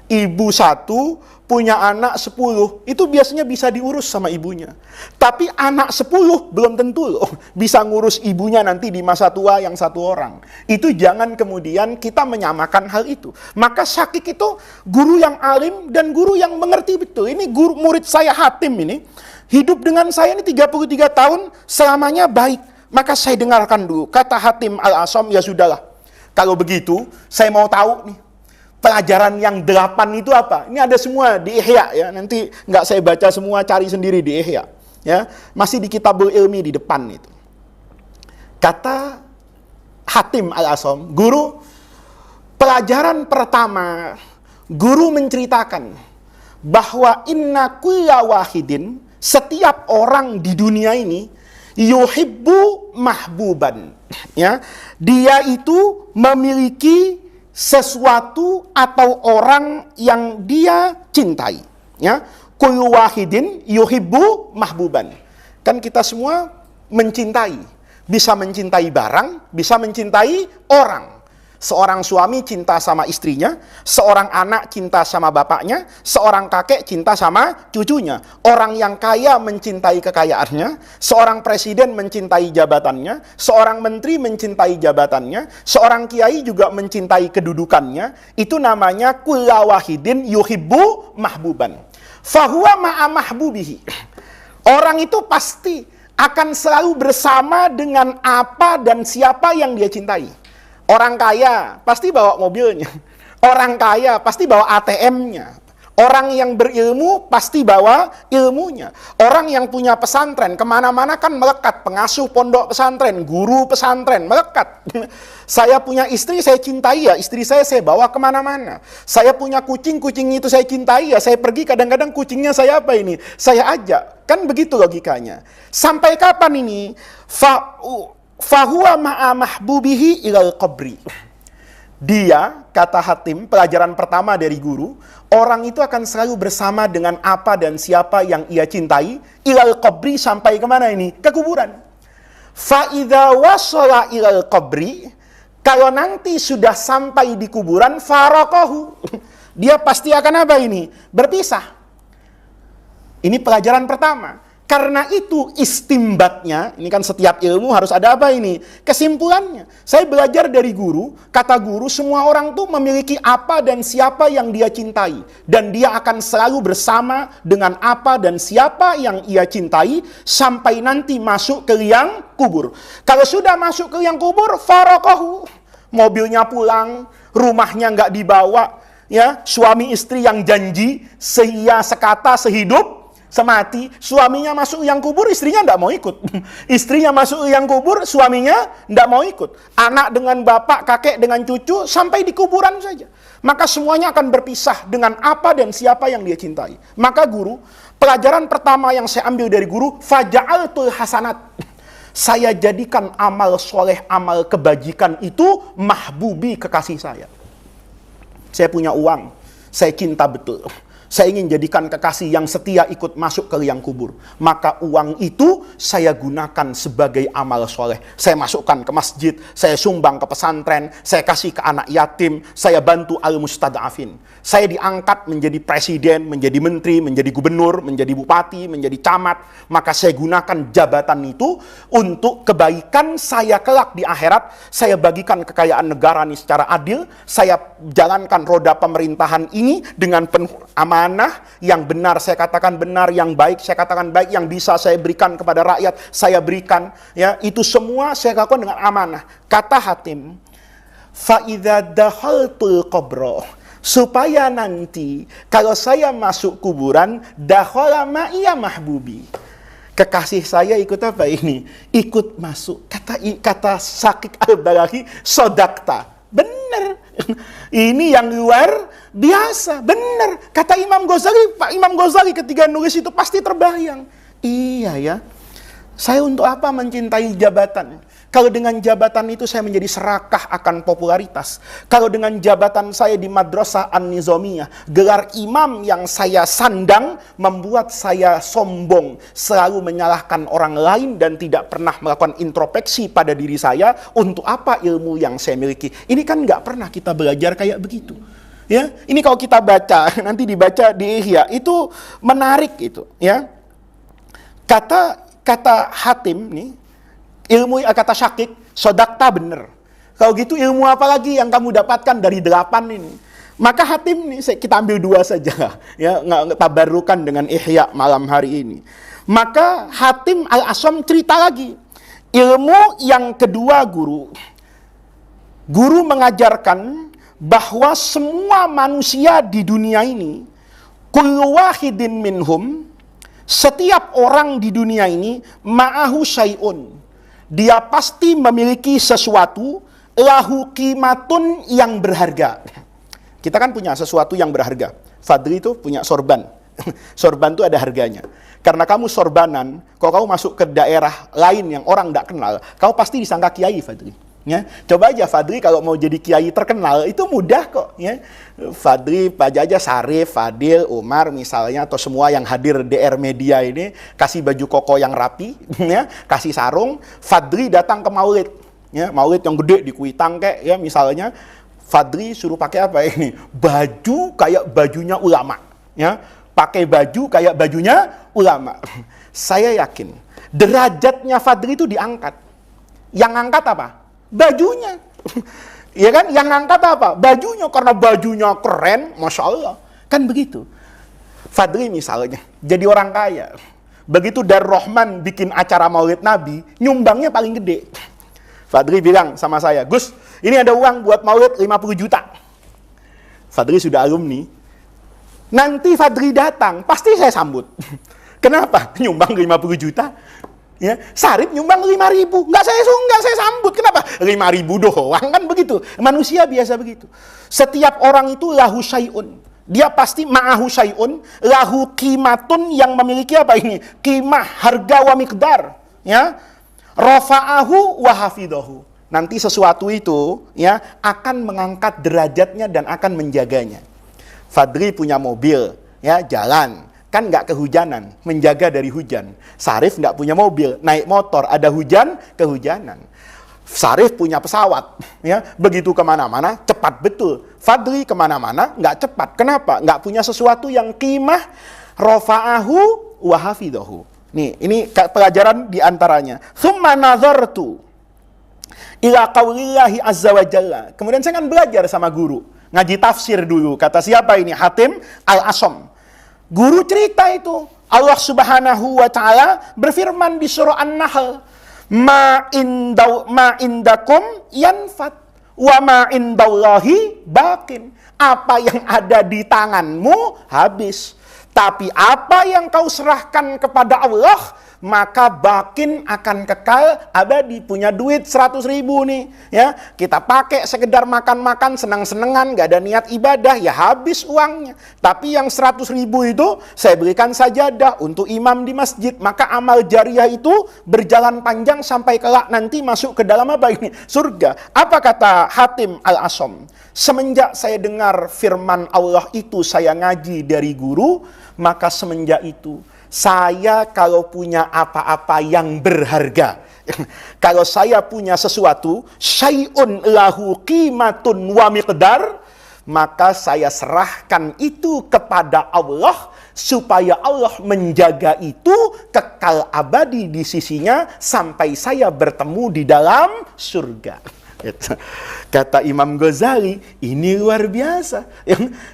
Ibu 1 punya anak 10, itu biasanya bisa diurus sama ibunya. Tapi anak 10 belum tentu loh bisa ngurus ibunya nanti di masa tua yang 1 orang. Itu jangan kemudian kita menyamakan hal itu. Maka Syakik itu guru yang alim dan guru yang mengerti betul. Ini guru murid saya Hatim ini, hidup dengan saya ini 33 tahun, selamanya baik. Maka saya dengarkan dulu, kata Hatim Al-Asam, ya sudahlah. Kalau begitu, saya mau tahu nih, pelajaran yang 8 itu apa? Ini ada semua di Ihya ya. Nanti nggak saya baca semua, cari sendiri di Ihya. Ya, masih di Kitabul Ilmi di depan itu. Kata Hatim Al-Asam, guru, pelajaran pertama, guru menceritakan bahwa inna kulla wahidin, setiap orang di dunia ini, yuhibbu mahbuban. Ya, dia itu memiliki sesuatu atau orang yang dia cintai. Ya, kullu wahidin yuhibbu mahbuban. Kan kita semua mencintai, bisa mencintai barang, bisa mencintai orang. Seorang suami cinta sama istrinya, seorang anak cinta sama bapaknya, seorang kakek cinta sama cucunya. Orang yang kaya mencintai kekayaannya, seorang presiden mencintai jabatannya, seorang menteri mencintai jabatannya, seorang kiai juga mencintai kedudukannya. Itu namanya kulla wahidin yuhibbu mahbuban. Fahuwa ma'a mahbubihi. Orang itu pasti akan selalu bersama dengan apa dan siapa yang dia cintai. Orang kaya pasti bawa mobilnya. Orang kaya pasti bawa ATM-nya. Orang yang berilmu pasti bawa ilmunya. Orang yang punya pesantren, kemana-mana kan melekat. Pengasuh pondok pesantren, guru pesantren, melekat. Saya punya istri, saya cintai ya. Istri saya bawa kemana-mana. Saya punya kucing, kucing itu saya cintai ya. Saya pergi kadang-kadang kucingnya saya apa ini? Saya ajak. Kan begitu logikanya. Sampai kapan ini? Fahuwa ma'a mahbubihi ilal qabri. Dia, kata Hatim, pelajaran pertama dari guru, orang itu akan selalu bersama dengan apa dan siapa yang ia cintai, ilal qabri, sampai kemana ini? Ke kuburan. Fa'idha wasala ilal qabri, kalau nanti sudah sampai di kuburan, faraqahu. Dia pasti akan apa ini? Berpisah. Ini pelajaran pertama. Karena itu istimbatnya, ini kan setiap ilmu harus ada apa ini? Kesimpulannya. Saya belajar dari guru, kata guru, semua orang tuh memiliki apa dan siapa yang dia cintai. Dan dia akan selalu bersama dengan apa dan siapa yang ia cintai, sampai nanti masuk ke liang kubur. Kalau sudah masuk ke liang kubur, faraqahu. Mobilnya pulang, rumahnya nggak dibawa, ya, suami istri yang janji, seia sekata sehidup, semati, suaminya masuk liang kubur, istrinya tidak mau ikut. Istrinya masuk liang kubur, suaminya tidak mau ikut. Anak dengan bapak, kakek dengan cucu, sampai di kuburan saja. Maka semuanya akan berpisah dengan apa dan siapa yang dia cintai. Maka guru, pelajaran pertama yang saya ambil dari guru, faja'altul hasanat. Saya jadikan amal soleh, amal kebajikan itu mahbubi, kekasih saya. Saya punya uang, Saya cinta betul. Saya ingin jadikan kekasih yang setia ikut masuk ke liang kubur. Maka uang itu saya gunakan sebagai amal soleh. Saya masukkan ke masjid, saya sumbang ke pesantren, saya kasih ke anak yatim, saya bantu al-mustad'afin. Saya diangkat menjadi presiden, menjadi menteri, menjadi gubernur, menjadi bupati, menjadi camat. Maka saya gunakan jabatan itu untuk kebaikan saya kelak di akhirat. Saya bagikan kekayaan negara ini secara adil. Saya jalankan roda pemerintahan ini dengan penuh amanah, yang benar saya katakan benar, yang baik saya katakan baik, yang bisa saya berikan kepada rakyat saya berikan, ya, itu semua saya lakukan dengan amanah. Kata Hatim, fa idza dakhaltul qabra, supaya nanti kalau saya masuk kuburan, dakhala ma'iya mahbubi, kekasih saya ikut apa ini? Ikut masuk. Kata Syakik Al-Balahi, sodakta. Benar. Ini yang luar biasa. Benar. Kata Imam Ghazali, Pak Imam Ghazali ketika nulis itu pasti terbayang. Iya ya. Saya untuk apa mencintai jabatan? Kalau dengan jabatan itu saya menjadi serakah akan popularitas. Kalau dengan jabatan saya di Madrasah An-Nizamiyah, gelar imam yang saya sandang membuat saya sombong, selalu menyalahkan orang lain dan tidak pernah melakukan introspeksi pada diri saya, untuk apa ilmu yang saya miliki. Ini kan nggak pernah kita belajar kayak begitu. Ya, ini kalau kita baca, nanti dibaca di Ihya, itu menarik itu, ya. Kata Hatim nih, ilmu kata Syakik, sodakta bener. Kalau gitu ilmu apa lagi yang kamu dapatkan dari 8 ini? Maka Hatim nih, kita ambil 2 saja, ya, nggak tabarukan dengan Ihya malam hari ini. Maka Hatim Al-Asam cerita lagi, ilmu yang kedua guru mengajarkan bahwa semua manusia di dunia ini, kullu wahidin minhum, setiap orang di dunia ini, ma'ahu syai'un, dia pasti memiliki sesuatu, lahu qimatun, yang berharga. Kita kan punya sesuatu yang berharga. Fadli itu punya sorban. Sorban itu ada harganya. Karena kamu sorbanan, kalau kamu masuk ke daerah lain yang orang tidak kenal, kamu pasti disangka kiai, Fadli. Ya, coba aja Fadli kalau mau jadi kiai terkenal itu mudah kok, ya. Fadli aja Sarif, Fadil, Umar misalnya, atau semua yang hadir DR Media ini kasih baju koko yang rapi, ya, kasih sarung, Fadli datang ke maulid, ya, maulid yang gede di Kuitang kayak, ya, misalnya Fadli suruh pakai apa ini? Baju kayak bajunya ulama, ya. Pakai baju kayak bajunya ulama. Saya yakin derajatnya Fadli itu diangkat. Yang angkat apa? Bajunya. Ya kan? Yang angkat apa? Bajunya. Karena bajunya keren, Masya Allah. Kan begitu. Fadli misalnya jadi orang kaya. Begitu Darrohman bikin acara maulid Nabi, nyumbangnya paling gede. Fadli bilang sama saya, Gus, ini ada uang buat maulid 50 juta. Fadli sudah alumni. Nanti Fadli datang, pasti saya sambut. Kenapa? Nyumbang 50 juta. Ya, Sarip nyumbang 5.000, nggak saya sambut. Kenapa? 5.000 doang, kan begitu. Manusia biasa begitu. Setiap orang itu lahu syai'un. Dia pasti ma'ahu syai'un, lahu qimatun, yang memiliki apa ini? Qimah, harga wa miqdar. Ya, rafa'ahu wa hafidahu. Nanti sesuatu itu, ya, akan mengangkat derajatnya dan akan menjaganya. Fadli punya mobil, ya, jalan. Kan nggak kehujanan, menjaga dari hujan. Sarif nggak punya mobil, naik motor, ada hujan, kehujanan. Sarif punya pesawat, ya, begitu kemana-mana cepat betul. Fadli kemana-mana nggak cepat. Kenapa? Nggak punya sesuatu yang qimah, rafa'ahu wa hafidahu. Nih, ini pelajaran diantaranya. Tsumma nazartu ila qaulillahi azza wa jalla. Kemudian saya kan belajar sama guru, ngaji tafsir dulu. Kata siapa ini? Hatim Al-Asam. Guru cerita itu, Allah Subhanahu wa ta'ala berfirman di surah An-Nahl, ma indakum yanfat wa ma indallahi baqin. Apa yang ada di tanganmu habis, tapi apa yang kau serahkan kepada Allah maka bakin akan kekal abadi. Punya duit 100 ribu nih, ya, kita pakai sekedar makan-makan, senang-senangan, gak ada niat ibadah, ya habis uangnya. Tapi yang 100 ribu itu saya berikan sajadah untuk imam di masjid, maka amal jariah itu berjalan panjang sampai kelak nanti masuk ke dalam apa ini? Surga. Apa kata Hatim Al-Asom? Semenjak saya dengar firman Allah itu, saya ngaji dari guru, maka semenjak itu saya kalau punya apa-apa yang berharga, kalau saya punya sesuatu, syai'un lahu qimatun wa miqdar, maka saya serahkan itu kepada Allah supaya Allah menjaga itu kekal abadi di sisinya sampai saya bertemu di dalam surga. Kata Imam Ghazali, ini luar biasa.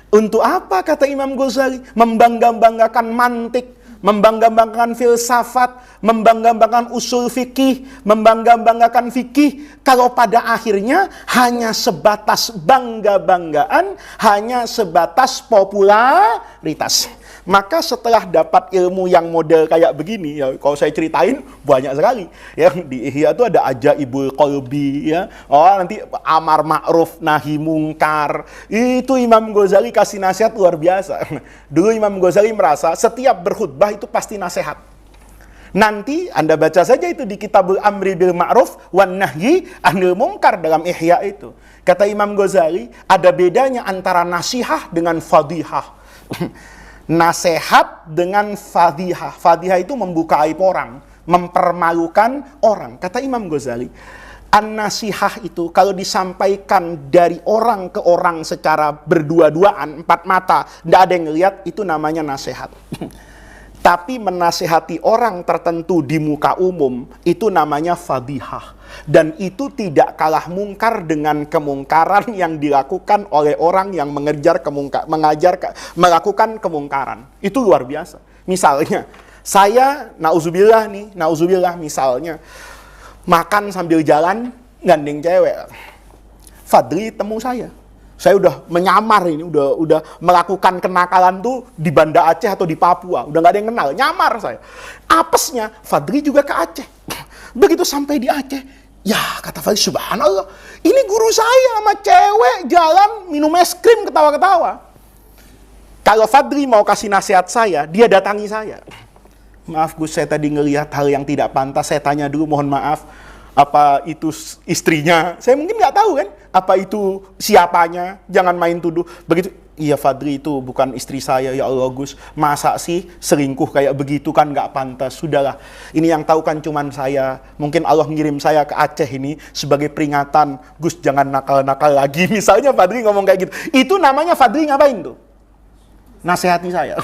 Untuk apa kata Imam Ghazali? Membangga-banggakan mantik, membangga-banggakan filsafat, membangga-banggakan usul fikih, membangga-banggakan fikih, kalau pada akhirnya hanya sebatas bangga-banggaan, hanya sebatas popularitas. Maka setelah dapat ilmu yang model kayak begini, ya kalau saya ceritain banyak sekali. Ya, di Ihya itu ada ajaibul qalbi, ya. Oh, nanti amar ma'ruf nahi mungkar. Itu Imam Ghazali kasih nasihat luar biasa. Dulu Imam Ghazali merasa setiap berkhutbah itu pasti nasihat. Nanti Anda baca saja itu di Kitabul Amri bil Ma'ruf wan Nahyi 'anil Munkar dalam Ihya itu. Kata Imam Ghazali, ada bedanya antara nasihah dengan fadihah. Nasihat dengan fadihah. Fadihah itu membuka aib orang, mempermalukan orang. Kata Imam Ghazali, an-nasihah itu kalau disampaikan dari orang ke orang secara berdua-duaan, empat mata, tidak ada yang ngelihat, itu namanya nasihat. Tapi menasihati orang tertentu di muka umum, itu namanya fadihah. Dan itu tidak kalah mungkar dengan kemungkaran yang dilakukan oleh orang yang melakukan kemungkaran. Itu luar biasa. Misalnya, saya nauzubillah misalnya, makan sambil jalan, gandeng cewek. Fadli temu saya. Saya udah menyamar ini, udah melakukan kenakalan tuh di Banda Aceh atau di Papua. Udah gak ada yang kenal, nyamar saya. Apesnya, Fadli juga ke Aceh. Begitu sampai di Aceh, ya kata Fadli, subhanallah, ini guru saya sama cewek jalan minum es krim ketawa-ketawa. Kalau Fadli mau kasih nasihat saya, dia datangi saya. Maaf Gus, saya tadi ngelihat hal yang tidak pantas, saya tanya dulu, mohon maaf. Apa itu istrinya? Saya mungkin nggak tahu kan. Apa itu siapanya? Jangan main tuduh. Begitu, iya Fadli itu bukan istri saya, ya Allah Gus. Masa sih selingkuh kayak begitu kan nggak pantas. Sudahlah, ini yang tahu kan cuman saya. Mungkin Allah ngirim saya ke Aceh ini sebagai peringatan. Gus jangan nakal-nakal lagi. Misalnya Fadli ngomong kayak gitu. Itu namanya Fadli ngapain tuh? Nasihati saya.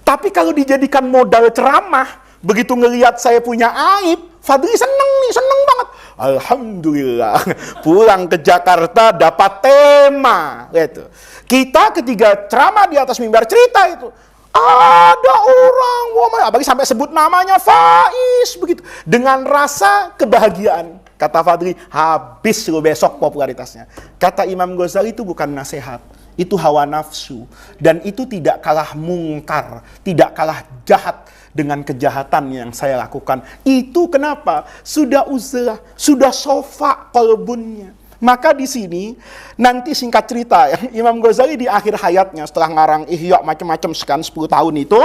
Tapi kalau dijadikan modal ceramah, begitu ngelihat saya punya aib, Fadli seneng nih, seneng banget. Alhamdulillah, pulang ke Jakarta dapat tema. Gitu. Kita ketiga ceramah di atas mimbar cerita itu. Ada orang, apalagi sampai sebut namanya Faiz, begitu. Dengan rasa kebahagiaan. Kata Fadli, habis lo besok popularitasnya. Kata Imam Ghazali, itu bukan nasihat. Itu hawa nafsu. Dan itu tidak kalah mungkar, tidak kalah jahat dengan kejahatan yang saya lakukan. Itu kenapa? Sudah uzlah, sudah sofa qalbunnya. Maka di sini nanti singkat cerita ya, Imam Ghazali di akhir hayatnya setelah ngarang Ihya macam-macam sekian 10 tahun itu,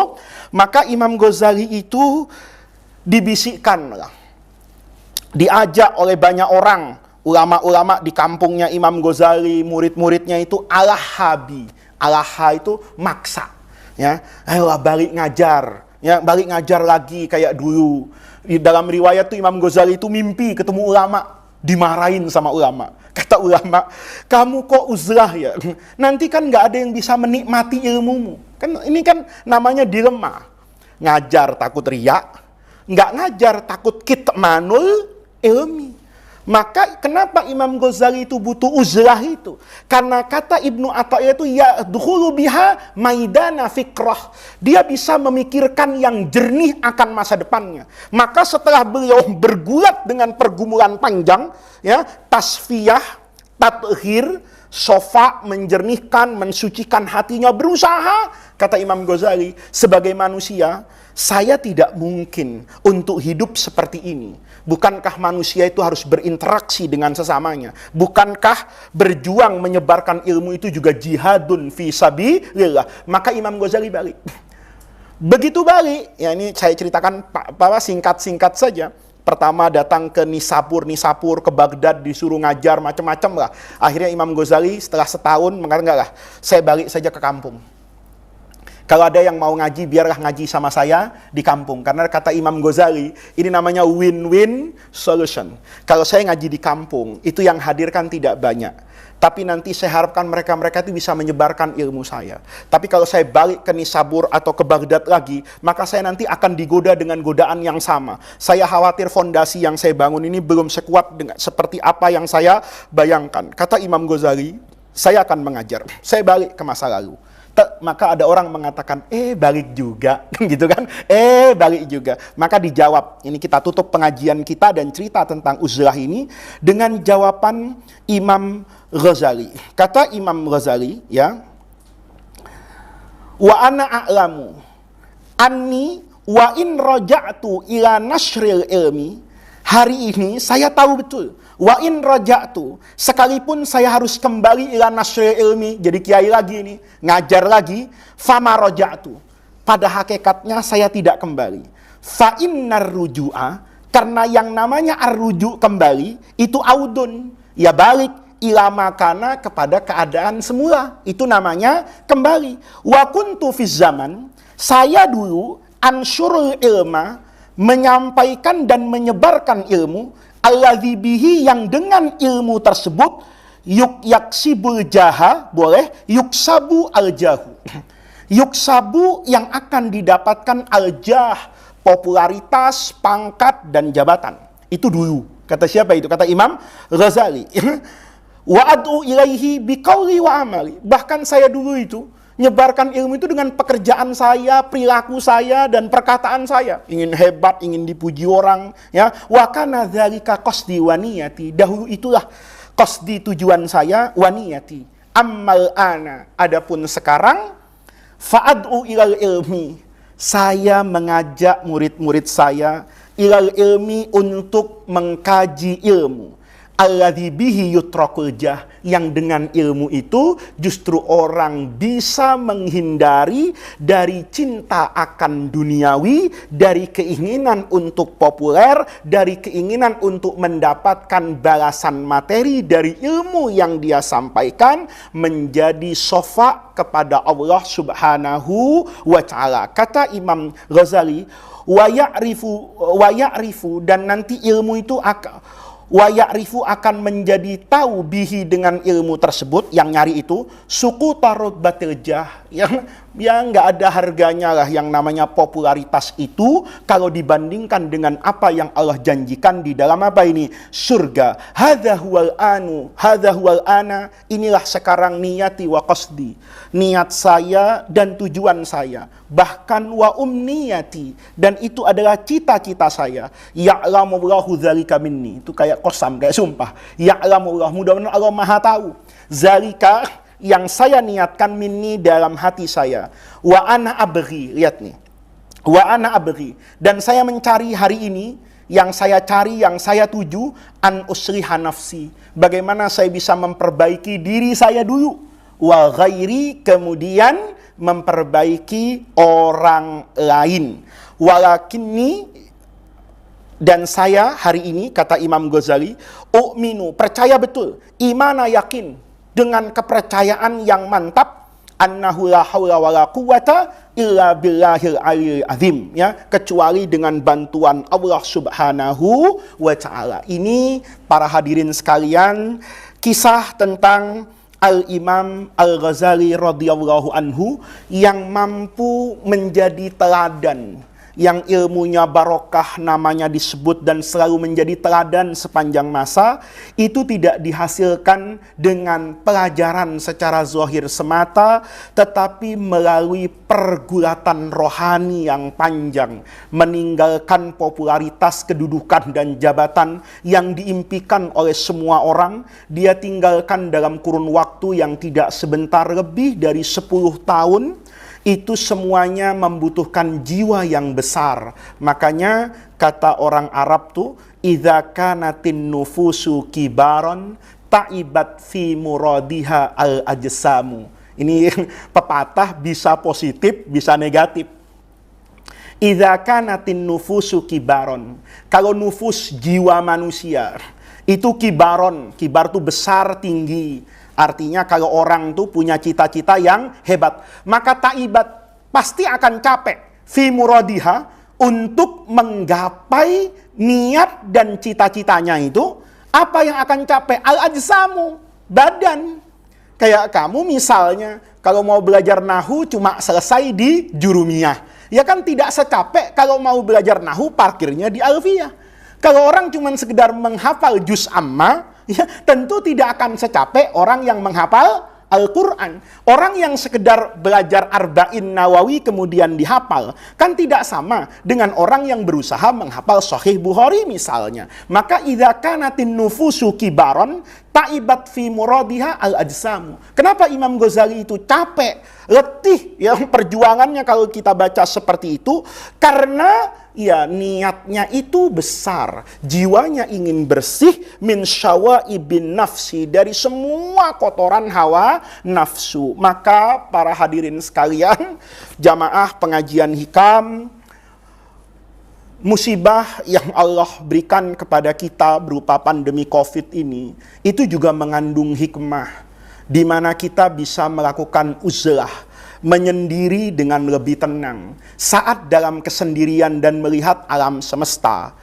maka Imam Ghazali itu dibisikkan lah, diajak oleh banyak orang, ulama-ulama di kampungnya Imam Ghazali, murid-muridnya itu alahabi. Alaha itu maksa. Ya, ayolah balik ngajar. Ya, balik ngajar lagi kayak dulu. Di dalam riwayat tuh Imam Ghazali itu mimpi ketemu ulama, dimarahin sama ulama. Kata ulama, kamu kok uzlah ya? Nanti kan nggak ada yang bisa menikmati ilmumu. Kan ini kan namanya dilema. Ngajar takut riak, nggak ngajar takut kitmanul ilmi. Maka kenapa Imam Ghazali itu butuh uzlah itu? Karena kata Ibnu Athaillah itu ya dukhulu biha maidana fikrah. Dia bisa memikirkan yang jernih akan masa depannya. Maka setelah beliau bergulat dengan pergumulan panjang, ya, tasfiyah, tathir, sofa, menjernihkan, mensucikan hatinya, berusaha. Kata Imam Ghazali, sebagai manusia, saya tidak mungkin untuk hidup seperti ini. Bukankah manusia itu harus berinteraksi dengan sesamanya? Bukankah berjuang menyebarkan ilmu itu juga jihadun fi sabilillah? Maka Imam Ghazali balik. Begitu balik, ya ini saya ceritakan singkat-singkat saja. Pertama datang ke Nisapur, ke Baghdad, disuruh ngajar macam-macam lah. Akhirnya Imam Ghazali setelah setahun mengatakan, enggak lah, saya balik saja ke kampung. Kalau ada yang mau ngaji, biarlah ngaji sama saya di kampung. Karena kata Imam Ghazali, ini namanya win-win solution. Kalau saya ngaji di kampung, itu yang hadirkan tidak banyak. Tapi nanti saya harapkan mereka-mereka itu bisa menyebarkan ilmu saya. Tapi kalau saya balik ke Nisabur atau ke Baghdad lagi, maka saya nanti akan digoda dengan godaan yang sama. Saya khawatir fondasi yang saya bangun ini belum sekuat dengan seperti apa yang saya bayangkan. Kata Imam Ghazali, saya akan mengajar. Saya balik ke masa lalu. Maka ada orang mengatakan, balik juga, gitu kan? Balik juga. Maka dijawab, ini kita tutup pengajian kita dan cerita tentang uzlah ini dengan jawaban Imam Ghazali. Kata Imam Ghazali, ya, wa ana a'lamu anni wa in raja'tu ila nashril ilmi. Hari ini saya tahu betul, wa in raja'tu, sekalipun saya harus kembali ila nasril ilmi, jadi kiai lagi ini, ngajar lagi, fama raja'tu, pada hakikatnya saya tidak kembali. Fa innar ruju'a, karena yang namanya ar-ruju' kembali, itu audun, ya balik, ila makana, kepada keadaan semula, itu namanya kembali. Wa kuntu fiz zaman, saya dulu ansyurul ilma, menyampaikan dan menyebarkan ilmu, alladzi bihi, yang dengan ilmu tersebut yaksibul jaha, boleh, yuksabu al jahu, yuksabu, yang akan didapatkan al jah, popularitas, pangkat dan jabatan. Itu dulu. Kata siapa itu? Kata Imam Ghazali. Wa ad'u ilaihi biqauli wa amali. Bahkan saya dulu itu nyebarkan ilmu itu dengan pekerjaan saya, perilaku saya, dan perkataan saya. Ingin hebat, ingin dipuji orang. Ya. Wa kana dzalika qasdi wa niyati. Dahulu itulah qasdi, tujuan saya, wa niyati. Ammal ana, adapun sekarang, fa'ad'u ilal ilmi. Saya mengajak murid-murid saya ilal ilmi, untuk mengkaji ilmu. Alladzi bihi yutrakul jah, yang dengan ilmu itu justru orang bisa menghindari dari cinta akan duniawi, dari keinginan untuk populer, dari keinginan untuk mendapatkan balasan materi dari ilmu yang dia sampaikan, menjadi sofa kepada Allah Subhanahu wa ta'ala. Kata Imam Ghazali, wa ya'rifu, dan nanti ilmu itu wa ya'rifu, akan menjadi tahu bihi, dengan ilmu tersebut yang nyari itu, suku tarut batil jah, yang nggak ada harganya lah yang namanya popularitas itu kalau dibandingkan dengan apa yang Allah janjikan di dalam apa ini? Surga. Hadza huwal ana, inilah sekarang niyati wa qasdi, niat saya dan tujuan saya, bahkan wa umniyati, dan itu adalah cita-cita saya. Ya'lamullahu dzalika minni, itu kayak qasam, kayak sumpah. Ya'lamullah, mudah-mudahan Allah Maha tahu. Zalika, yang saya niatkan, minni, dalam hati saya. Wa ana abghi, lihat nih. Wa ana abghi, dan saya mencari hari ini, yang saya cari, yang saya tuju, an usliha nafsi, bagaimana saya bisa memperbaiki diri saya dulu. Wa ghairi, kemudian memperbaiki orang lain. Walakinni, dan saya hari ini, kata Imam Ghazali, u'minu, percaya betul, imana yakin, dengan kepercayaan yang mantap, annahu la haula wala quwata illa billahil aliyil azim, ya, kecuali dengan bantuan Allah Subhanahu wa ta'ala. Ini para hadirin sekalian, kisah tentang Al-Imam Al-Ghazali radhiyallahu anhu yang mampu menjadi teladan yang ilmunya barokah, namanya disebut dan selalu menjadi teladan sepanjang masa, itu tidak dihasilkan dengan pelajaran secara zahir semata, tetapi melalui pergulatan rohani yang panjang, meninggalkan popularitas, kedudukan dan jabatan yang diimpikan oleh semua orang. Dia tinggalkan dalam kurun waktu yang tidak sebentar, lebih dari 10 tahun. Itu semuanya membutuhkan jiwa yang besar. Makanya kata orang Arab tuh, idza kanatin nufusu kibaron ta'ibat fi muradiha al ajsamu. Ini pepatah bisa positif, bisa negatif. Idza kanatin nufusu kibaron. Kalau nufus jiwa manusia itu kibaron, kibar tuh besar, tinggi. Artinya kalau orang tuh punya cita-cita yang hebat, maka taibat pasti akan capek fi muradiha untuk menggapai niat dan cita-citanya itu. Apa yang akan capek? Al-ajsamu, badan. Kayak kamu misalnya kalau mau belajar nahu cuma selesai di jurumiyah, ya kan tidak secapek kalau mau belajar nahu parkirnya di alfiyah. Kalau orang cuma sekedar menghafal juz amma, ya, tentu tidak akan secapek orang yang menghafal Al-Quran. Orang yang sekedar belajar Arba'in Nawawi kemudian dihafal, kan tidak sama dengan orang yang berusaha menghafal Sahih Bukhari misalnya. Maka idza kanatin nufusu kibaron ta'ibat fi muradiha al-ajsamu. Kenapa Imam Ghazali itu capek, letih ya perjuangannya kalau kita baca seperti itu? Karena ya niatnya itu besar, jiwanya ingin bersih min syawaibin nafsi, dari semua kotoran hawa nafsu. Maka para hadirin sekalian, jamaah pengajian hikam, musibah yang Allah berikan kepada kita berupa pandemi Covid ini, itu juga mengandung hikmah, di mana kita bisa melakukan uzlah, menyendiri dengan lebih tenang saat dalam kesendirian dan melihat alam semesta.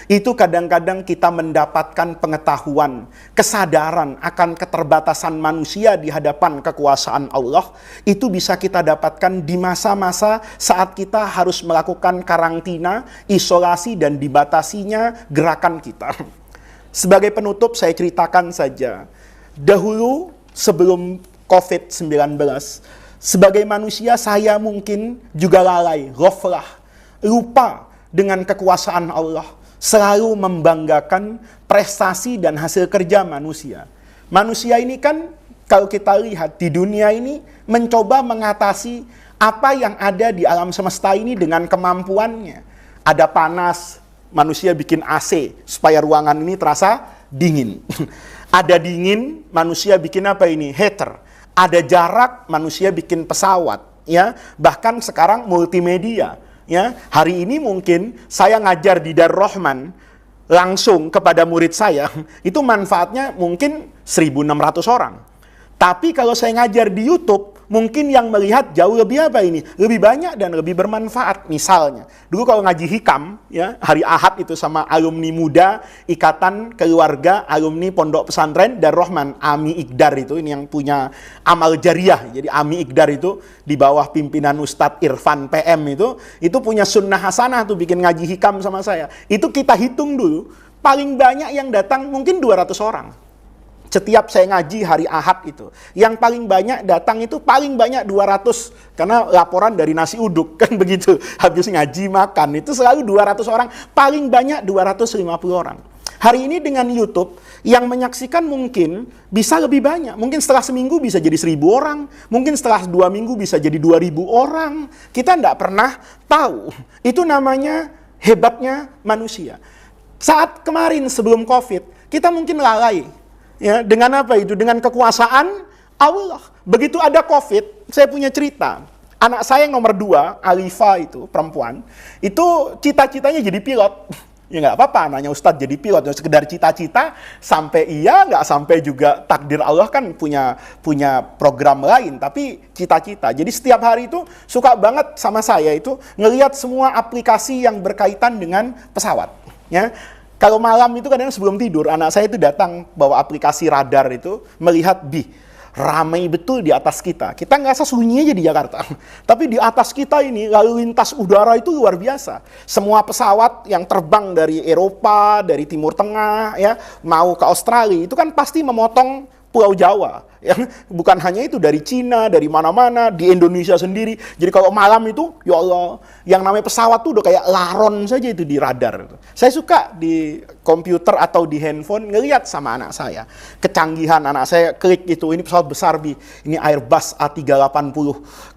Itu kadang-kadang kita mendapatkan pengetahuan, kesadaran akan keterbatasan manusia di hadapan kekuasaan Allah. Itu bisa kita dapatkan di masa-masa saat kita harus melakukan karantina, isolasi dan dibatasinya gerakan kita. Sebagai penutup saya ceritakan saja. Dahulu sebelum COVID-19, sebagai manusia saya mungkin juga lalai, ghaflah, lupa dengan kekuasaan Allah, selalu membanggakan prestasi dan hasil kerja manusia. Manusia ini kan kalau kita lihat di dunia ini mencoba mengatasi apa yang ada di alam semesta ini dengan kemampuannya. Ada panas, manusia bikin AC supaya ruangan ini terasa dingin. Ada dingin, manusia bikin apa ini? Heater. Ada jarak, manusia bikin pesawat, ya. Bahkan sekarang multimedia, ya. Hari ini mungkin saya ngajar di Darul Rahman langsung kepada murid saya, itu manfaatnya mungkin 1.600 orang. Tapi kalau saya ngajar di YouTube, mungkin yang melihat jauh lebih apa ini? Lebih banyak dan lebih bermanfaat. Misalnya, dulu kalau ngaji hikam, ya, hari Ahad itu sama alumni muda, Ikatan Keluarga Alumni Pondok Pesantren Darul Rahman, AMI Iqdar itu, ini yang punya amal jariah. Jadi AMI Iqdar itu di bawah pimpinan Ustadz Irfan PM itu punya sunnah hasanah tuh bikin ngaji hikam sama saya. Itu kita hitung dulu, paling banyak yang datang mungkin 200 orang. Setiap saya ngaji hari Ahad itu, yang paling banyak datang itu paling banyak 200, karena laporan dari nasi uduk kan begitu, habis ngaji makan itu selalu 200 orang, paling banyak 250 orang. Hari ini dengan YouTube yang menyaksikan mungkin bisa lebih banyak, mungkin setelah seminggu bisa jadi 1.000 orang, mungkin setelah 2 minggu bisa jadi 2.000 orang. Kita tidak pernah tahu. Itu namanya hebatnya manusia. Saat kemarin sebelum COVID, kita mungkin lalai. Ya, dengan apa itu? Dengan kekuasaan Allah. Begitu ada COVID, saya punya cerita. Anak saya yang nomor 2, Alifa itu, perempuan, itu cita-citanya jadi pilot. Ya nggak apa-apa, anaknya Ustadz jadi pilot. Ya, sekedar cita-cita, sampai iya, nggak sampai juga takdir Allah kan punya program lain. Tapi cita-cita. Jadi setiap hari itu suka banget sama saya itu ngelihat semua aplikasi yang berkaitan dengan pesawat. Ya. Kalau malam itu kadang sebelum tidur, anak saya itu datang bawa aplikasi radar itu, melihat ramai betul di atas kita. Kita nggak sunyi aja di Jakarta. Tapi di atas kita ini lalu lintas udara itu luar biasa. Semua pesawat yang terbang dari Eropa, dari Timur Tengah, ya, mau ke Australia itu kan pasti memotong Pulau Jawa, ya. Bukan hanya itu, dari Cina, dari mana-mana, di Indonesia sendiri. Jadi kalau malam itu, ya Allah, yang namanya pesawat tuh udah kayak laron saja itu di radar. Saya suka di komputer atau di handphone ngelihat sama anak saya. Kecanggihan anak saya, klik itu, ini pesawat besar, ini Airbus A380,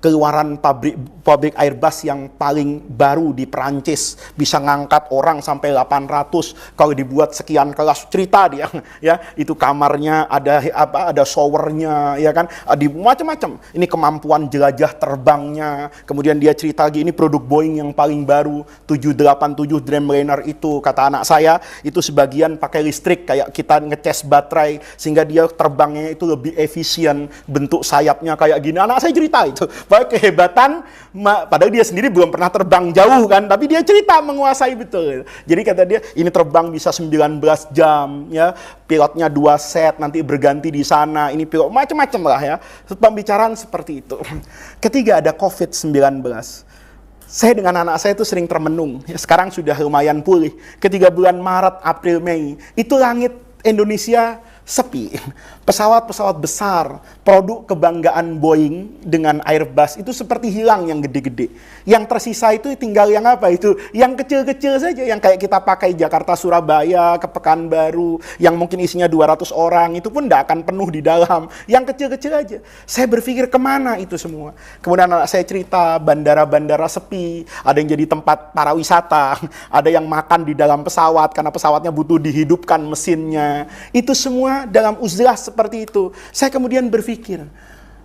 keluaran pabrik Airbus yang paling baru di Perancis, bisa ngangkat orang sampai 800, kalau dibuat sekian kelas, cerita dia, ya, itu kamarnya ada showernya, ya kan, di macam-macam. Ini kemampuan jelajah terbangnya. Kemudian dia cerita lagi, ini produk Boeing yang paling baru, 787 Dreamliner itu, kata anak saya, itu sebagian pakai listrik, kayak kita ngecas baterai, sehingga dia terbangnya itu lebih efisien, bentuk sayapnya kayak gini. Anak saya cerita itu, bahwa kehebatan, padahal dia sendiri belum pernah terbang jauh kan, tapi dia cerita menguasai betul. Jadi kata dia, ini terbang bisa 19 jam, ya, pilotnya 2 set, nanti berganti di sana, ini pilot macam-macam lah, ya. Pembicaraan seperti itu. Ketika ada COVID-19, saya dengan anak saya itu sering termenung. Ya, sekarang sudah lumayan pulih. Ketika bulan Maret, April, Mei, itu langit Indonesia sepi. Pesawat-pesawat besar, produk kebanggaan Boeing dengan Airbus itu seperti hilang yang gede-gede. Yang tersisa itu tinggal yang apa itu? Yang kecil-kecil saja, yang kayak kita pakai Jakarta Surabaya ke Pekanbaru, yang mungkin isinya 200 orang, itu pun tidak akan penuh di dalam. Yang kecil-kecil aja. Saya berpikir kemana itu semua. Kemudian anak saya cerita bandara-bandara sepi, ada yang jadi tempat para wisata, ada yang makan di dalam pesawat karena pesawatnya butuh dihidupkan mesinnya. Itu semua dalam uzlah seperti itu. Saya kemudian berpikir,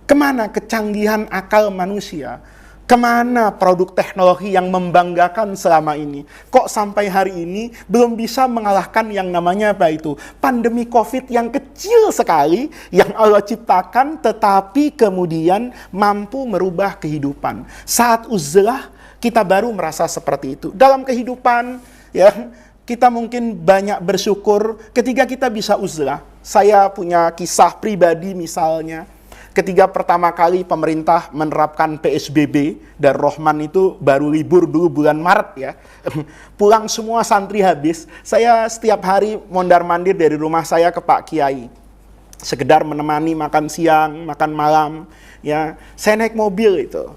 kemana kecanggihan akal manusia? Kemana produk teknologi yang membanggakan selama ini? Kok sampai hari ini belum bisa mengalahkan yang namanya apa itu? Pandemi COVID yang kecil sekali, yang Allah ciptakan, tetapi kemudian mampu merubah kehidupan. Saat uzlah, kita baru merasa seperti itu. Dalam kehidupan, ya, kita mungkin banyak bersyukur ketika kita bisa uzlah. Saya punya kisah pribadi misalnya, ketika pertama kali pemerintah menerapkan PSBB, dan Rahman itu baru libur dulu bulan Maret, ya. Pulang semua santri habis, saya setiap hari mondar-mandir dari rumah saya ke Pak Kiai. Sekedar menemani makan siang, makan malam, ya. Saya naik mobil itu.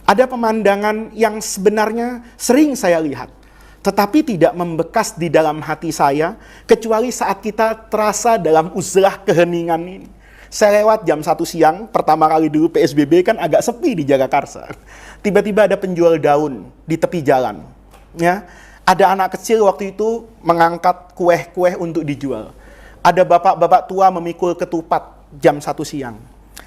Ada pemandangan yang sebenarnya sering saya lihat, tetapi tidak membekas di dalam hati saya, kecuali saat kita terasa dalam uzlah keheningan ini. Saya lewat jam 1 siang, pertama kali dulu PSBB kan agak sepi di Jagakarsa. Tiba-tiba ada penjual daun di tepi jalan. Ya, ada anak kecil waktu itu mengangkat kue-kue untuk dijual. Ada bapak-bapak tua memikul ketupat jam 1 siang.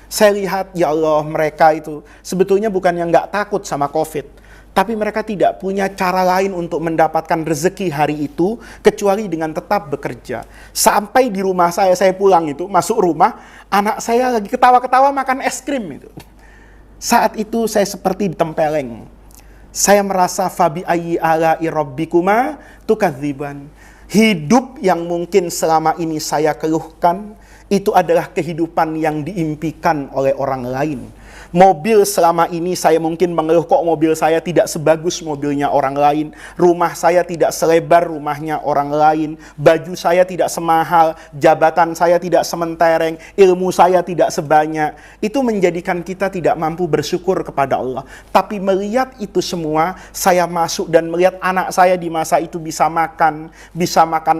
Saya lihat, ya Allah, mereka itu sebetulnya bukan yang nggak takut sama COVID, tapi mereka tidak punya cara lain untuk mendapatkan rezeki hari itu, kecuali dengan tetap bekerja. Sampai di rumah saya pulang itu, masuk rumah, anak saya lagi ketawa-ketawa makan es krim itu. Saat itu saya seperti ditempeleng. Saya merasa fabi ayyi ala'i rabbikuma tukadziban. Hidup yang mungkin selama ini saya keluhkan, itu adalah kehidupan yang diimpikan oleh orang lain. Mobil selama ini saya mungkin mengeluh, kok mobil saya tidak sebagus mobilnya orang lain. Rumah saya tidak selebar rumahnya orang lain. Baju saya tidak semahal, jabatan saya tidak sementereng, ilmu saya tidak sebanyak. Itu menjadikan kita tidak mampu bersyukur kepada Allah. Tapi melihat itu semua, saya masuk dan melihat anak saya di masa itu bisa makan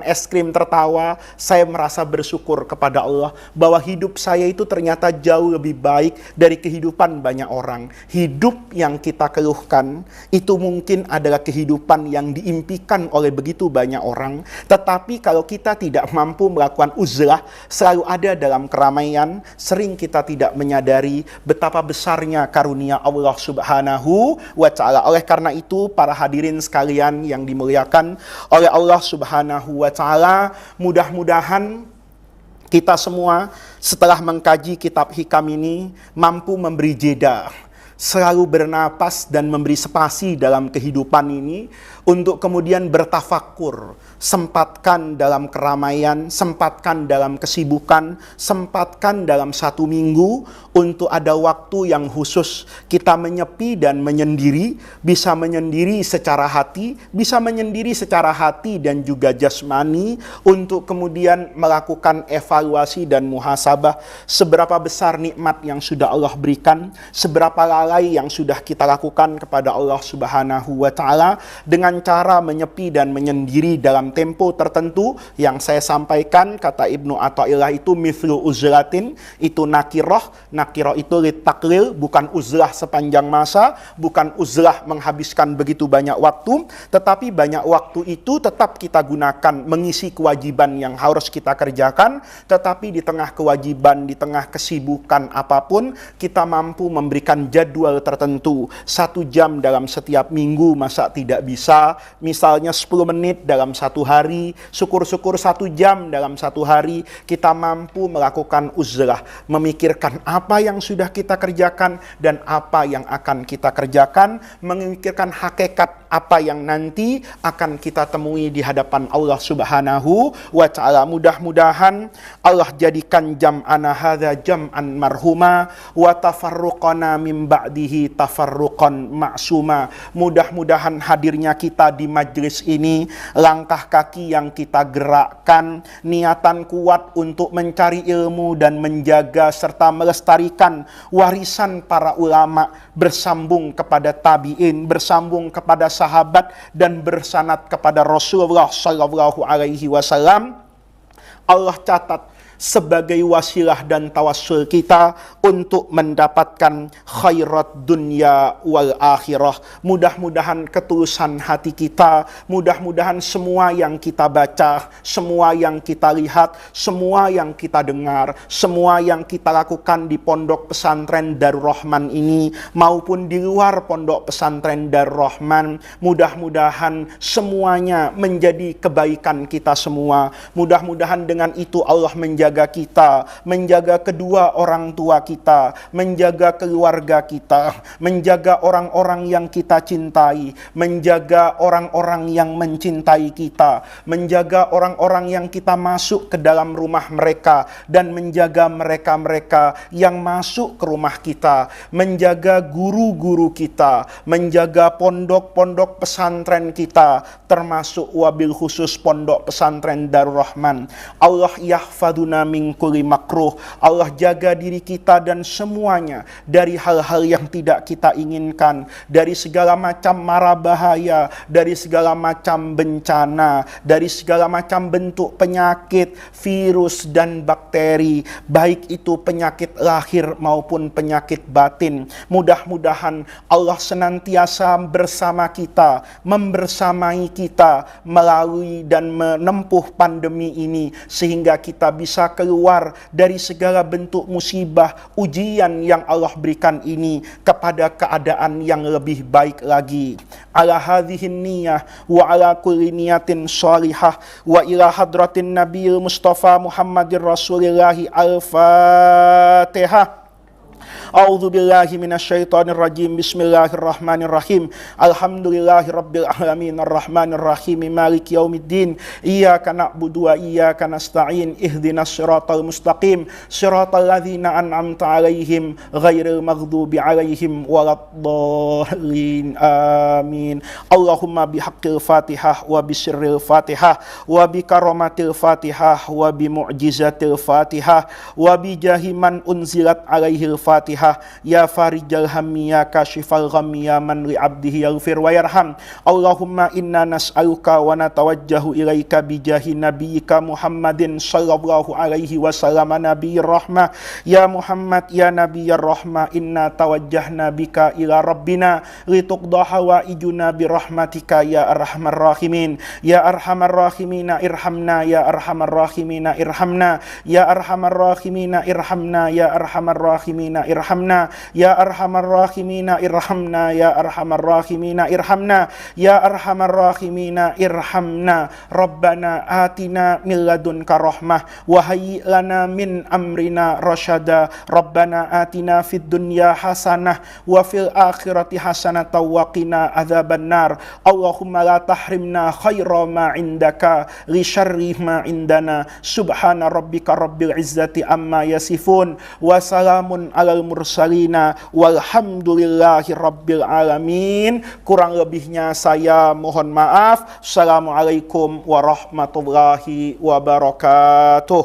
es krim tertawa. Saya merasa bersyukur kepada Allah bahwa hidup saya itu ternyata jauh lebih baik dari kehidupan banyak orang. Hidup yang kita keluhkan itu mungkin adalah kehidupan yang diimpikan oleh begitu banyak orang. Tetapi kalau kita tidak mampu melakukan uzlah, selalu ada dalam keramaian, sering kita tidak menyadari betapa besarnya karunia Allah Subhanahu wa ta'ala. Oleh karena itu, para hadirin sekalian yang dimuliakan oleh Allah Subhanahu wa ta'ala, mudah-mudahan kita semua setelah mengkaji kitab hikam ini mampu memberi jeda selalu bernapas dan memberi spasi dalam kehidupan ini untuk kemudian bertafakur. Sempatkan dalam keramaian, sempatkan dalam kesibukan, sempatkan dalam satu minggu untuk ada waktu yang khusus kita menyepi dan menyendiri, bisa menyendiri secara hati, bisa menyendiri secara hati dan juga jasmani, untuk kemudian melakukan evaluasi dan muhasabah seberapa besar nikmat yang sudah Allah berikan, seberapa lalai yang sudah kita lakukan kepada Allah Subhanahu wa taala dengan cara menyepi dan menyendiri dalam tempo tertentu yang saya sampaikan. Kata Ibnu Athaillah itu mithlu uzlatin, itu nakiroh. Nakiroh itu litaklil, bukan uzlah sepanjang masa, bukan uzlah menghabiskan begitu banyak waktu, tetapi banyak waktu itu tetap kita gunakan mengisi kewajiban yang harus kita kerjakan, tetapi di tengah kewajiban, di tengah kesibukan apapun, kita mampu memberikan jadwal tertentu. 1 jam dalam setiap minggu masa tidak bisa, misalnya 10 menit dalam satu hari, syukur-syukur 1 jam dalam satu hari, kita mampu melakukan uzlah, memikirkan apa yang sudah kita kerjakan dan apa yang akan kita kerjakan, memikirkan hakikat apa yang nanti akan kita temui di hadapan Allah Subhanahu wa ta'ala. Mudah-mudahan Allah jadikan jam'ana hadza jam'an marhuma wa tafarruqana min ba'dihi tafarruqan ma'suma. Mudah-mudahan hadirnya kita di majlis ini, langkah kaki yang kita gerakkan, niatan kuat untuk mencari ilmu dan menjaga serta melestarikan warisan para ulama, bersambung kepada tabi'in, bersambung kepada sahabat dan bersanad kepada Rasulullah sallallahu alaihi wasallam. Allah catat sebagai wasilah dan tawassul kita untuk mendapatkan khairat dunia wal akhirah. Mudah-mudahan ketulusan hati kita, mudah-mudahan semua yang kita baca, semua yang kita lihat, semua yang kita dengar, semua yang kita lakukan di pondok pesantren Darur Rahman ini maupun di luar pondok pesantren Darur Rahman, mudah-mudahan semuanya menjadi kebaikan kita semua. Mudah-mudahan dengan itu Allah menjaga kita, menjaga kedua orang tua kita, menjaga keluarga kita, menjaga orang-orang yang kita cintai, menjaga orang-orang yang mencintai kita, menjaga orang-orang yang kita masuk ke dalam rumah mereka, dan menjaga mereka-mereka yang masuk ke rumah kita, menjaga guru-guru kita, menjaga pondok-pondok pesantren kita, termasuk wabil khusus pondok pesantren Darur Rahman. Allah yahfaduna min kulli makruh. Allah jaga diri kita dan semuanya dari hal-hal yang tidak kita inginkan, dari segala macam mara bahaya, dari segala macam bencana, dari segala macam bentuk penyakit, virus dan bakteri, baik itu penyakit lahir maupun penyakit batin. Mudah-mudahan Allah senantiasa bersama kita, membersamai kita melalui dan menempuh pandemi ini, sehingga kita bisa keluar dari segala bentuk musibah, ujian yang Allah berikan ini kepada keadaan yang lebih baik lagi. Ala hadhihin niyah wa ala kulli niyatin shalihah wa ila hadratin nabiyil mustafa Muhammadir Rasulillahi al-Fatihah. A'udzu billahi minasyaitonir rajim. Bismillahirrahmanirrahim. Alhamdulillahi rabbil alamin arrahmanir rahim maliki yaumiddin. Iyyaka na'budu wa iyyaka nasta'in. Ihdinas siratal mustaqim. Siratal ladzina an'amta 'alaihim ghairil maghdubi 'alaihim waladdallin. Amin. Allahumma bihaqqil Fatihah wa bisirril Fatihah wa bikaramatil Fatihah wa bimu'jizatil Fatihah wa bijahi man unzilat 'alaihil Fatihah. Ya farijal hammi ya kashifal ghammi ya man li abdihi yaghfir wa yarham. Allahumma inna nas'aluka wa natawajjahu ilaika bijahi nabiyyika Muhammadin sallallahu alaihi wasallam nabiyir rahmah. Ya Muhammad ya nabiyyir rahmah, inna tawajjahna bika ila rabbina lituqda hawaijuna birahmatika ya arhamar rahimin. Ya arhamar rahimina irhamna, ya arhamar rahimina irhamna, ya arhamar rahimina irhamna, ya arhamar rahimina irhamna ya arhamar rahimina irhamna ya arhamar rahimina irhamna ya arhamar rahimina irhamna rabbana atina min ladunka rahmah wa hayyi lana min amrina rasyada rabbana atina fid dunya hasanah wa fil akhirati hasanah wa qina adzabannar Allahumma la tahrimna khaira ma indaka li syarri ma indana subhana rabbika rabbil izzati amma yasifun wa salamun alal mursalina walhamdulillahi rabbil alamin. Kurang lebihnya saya mohon maaf. Assalamualaikum warahmatullahi wabarakatuh.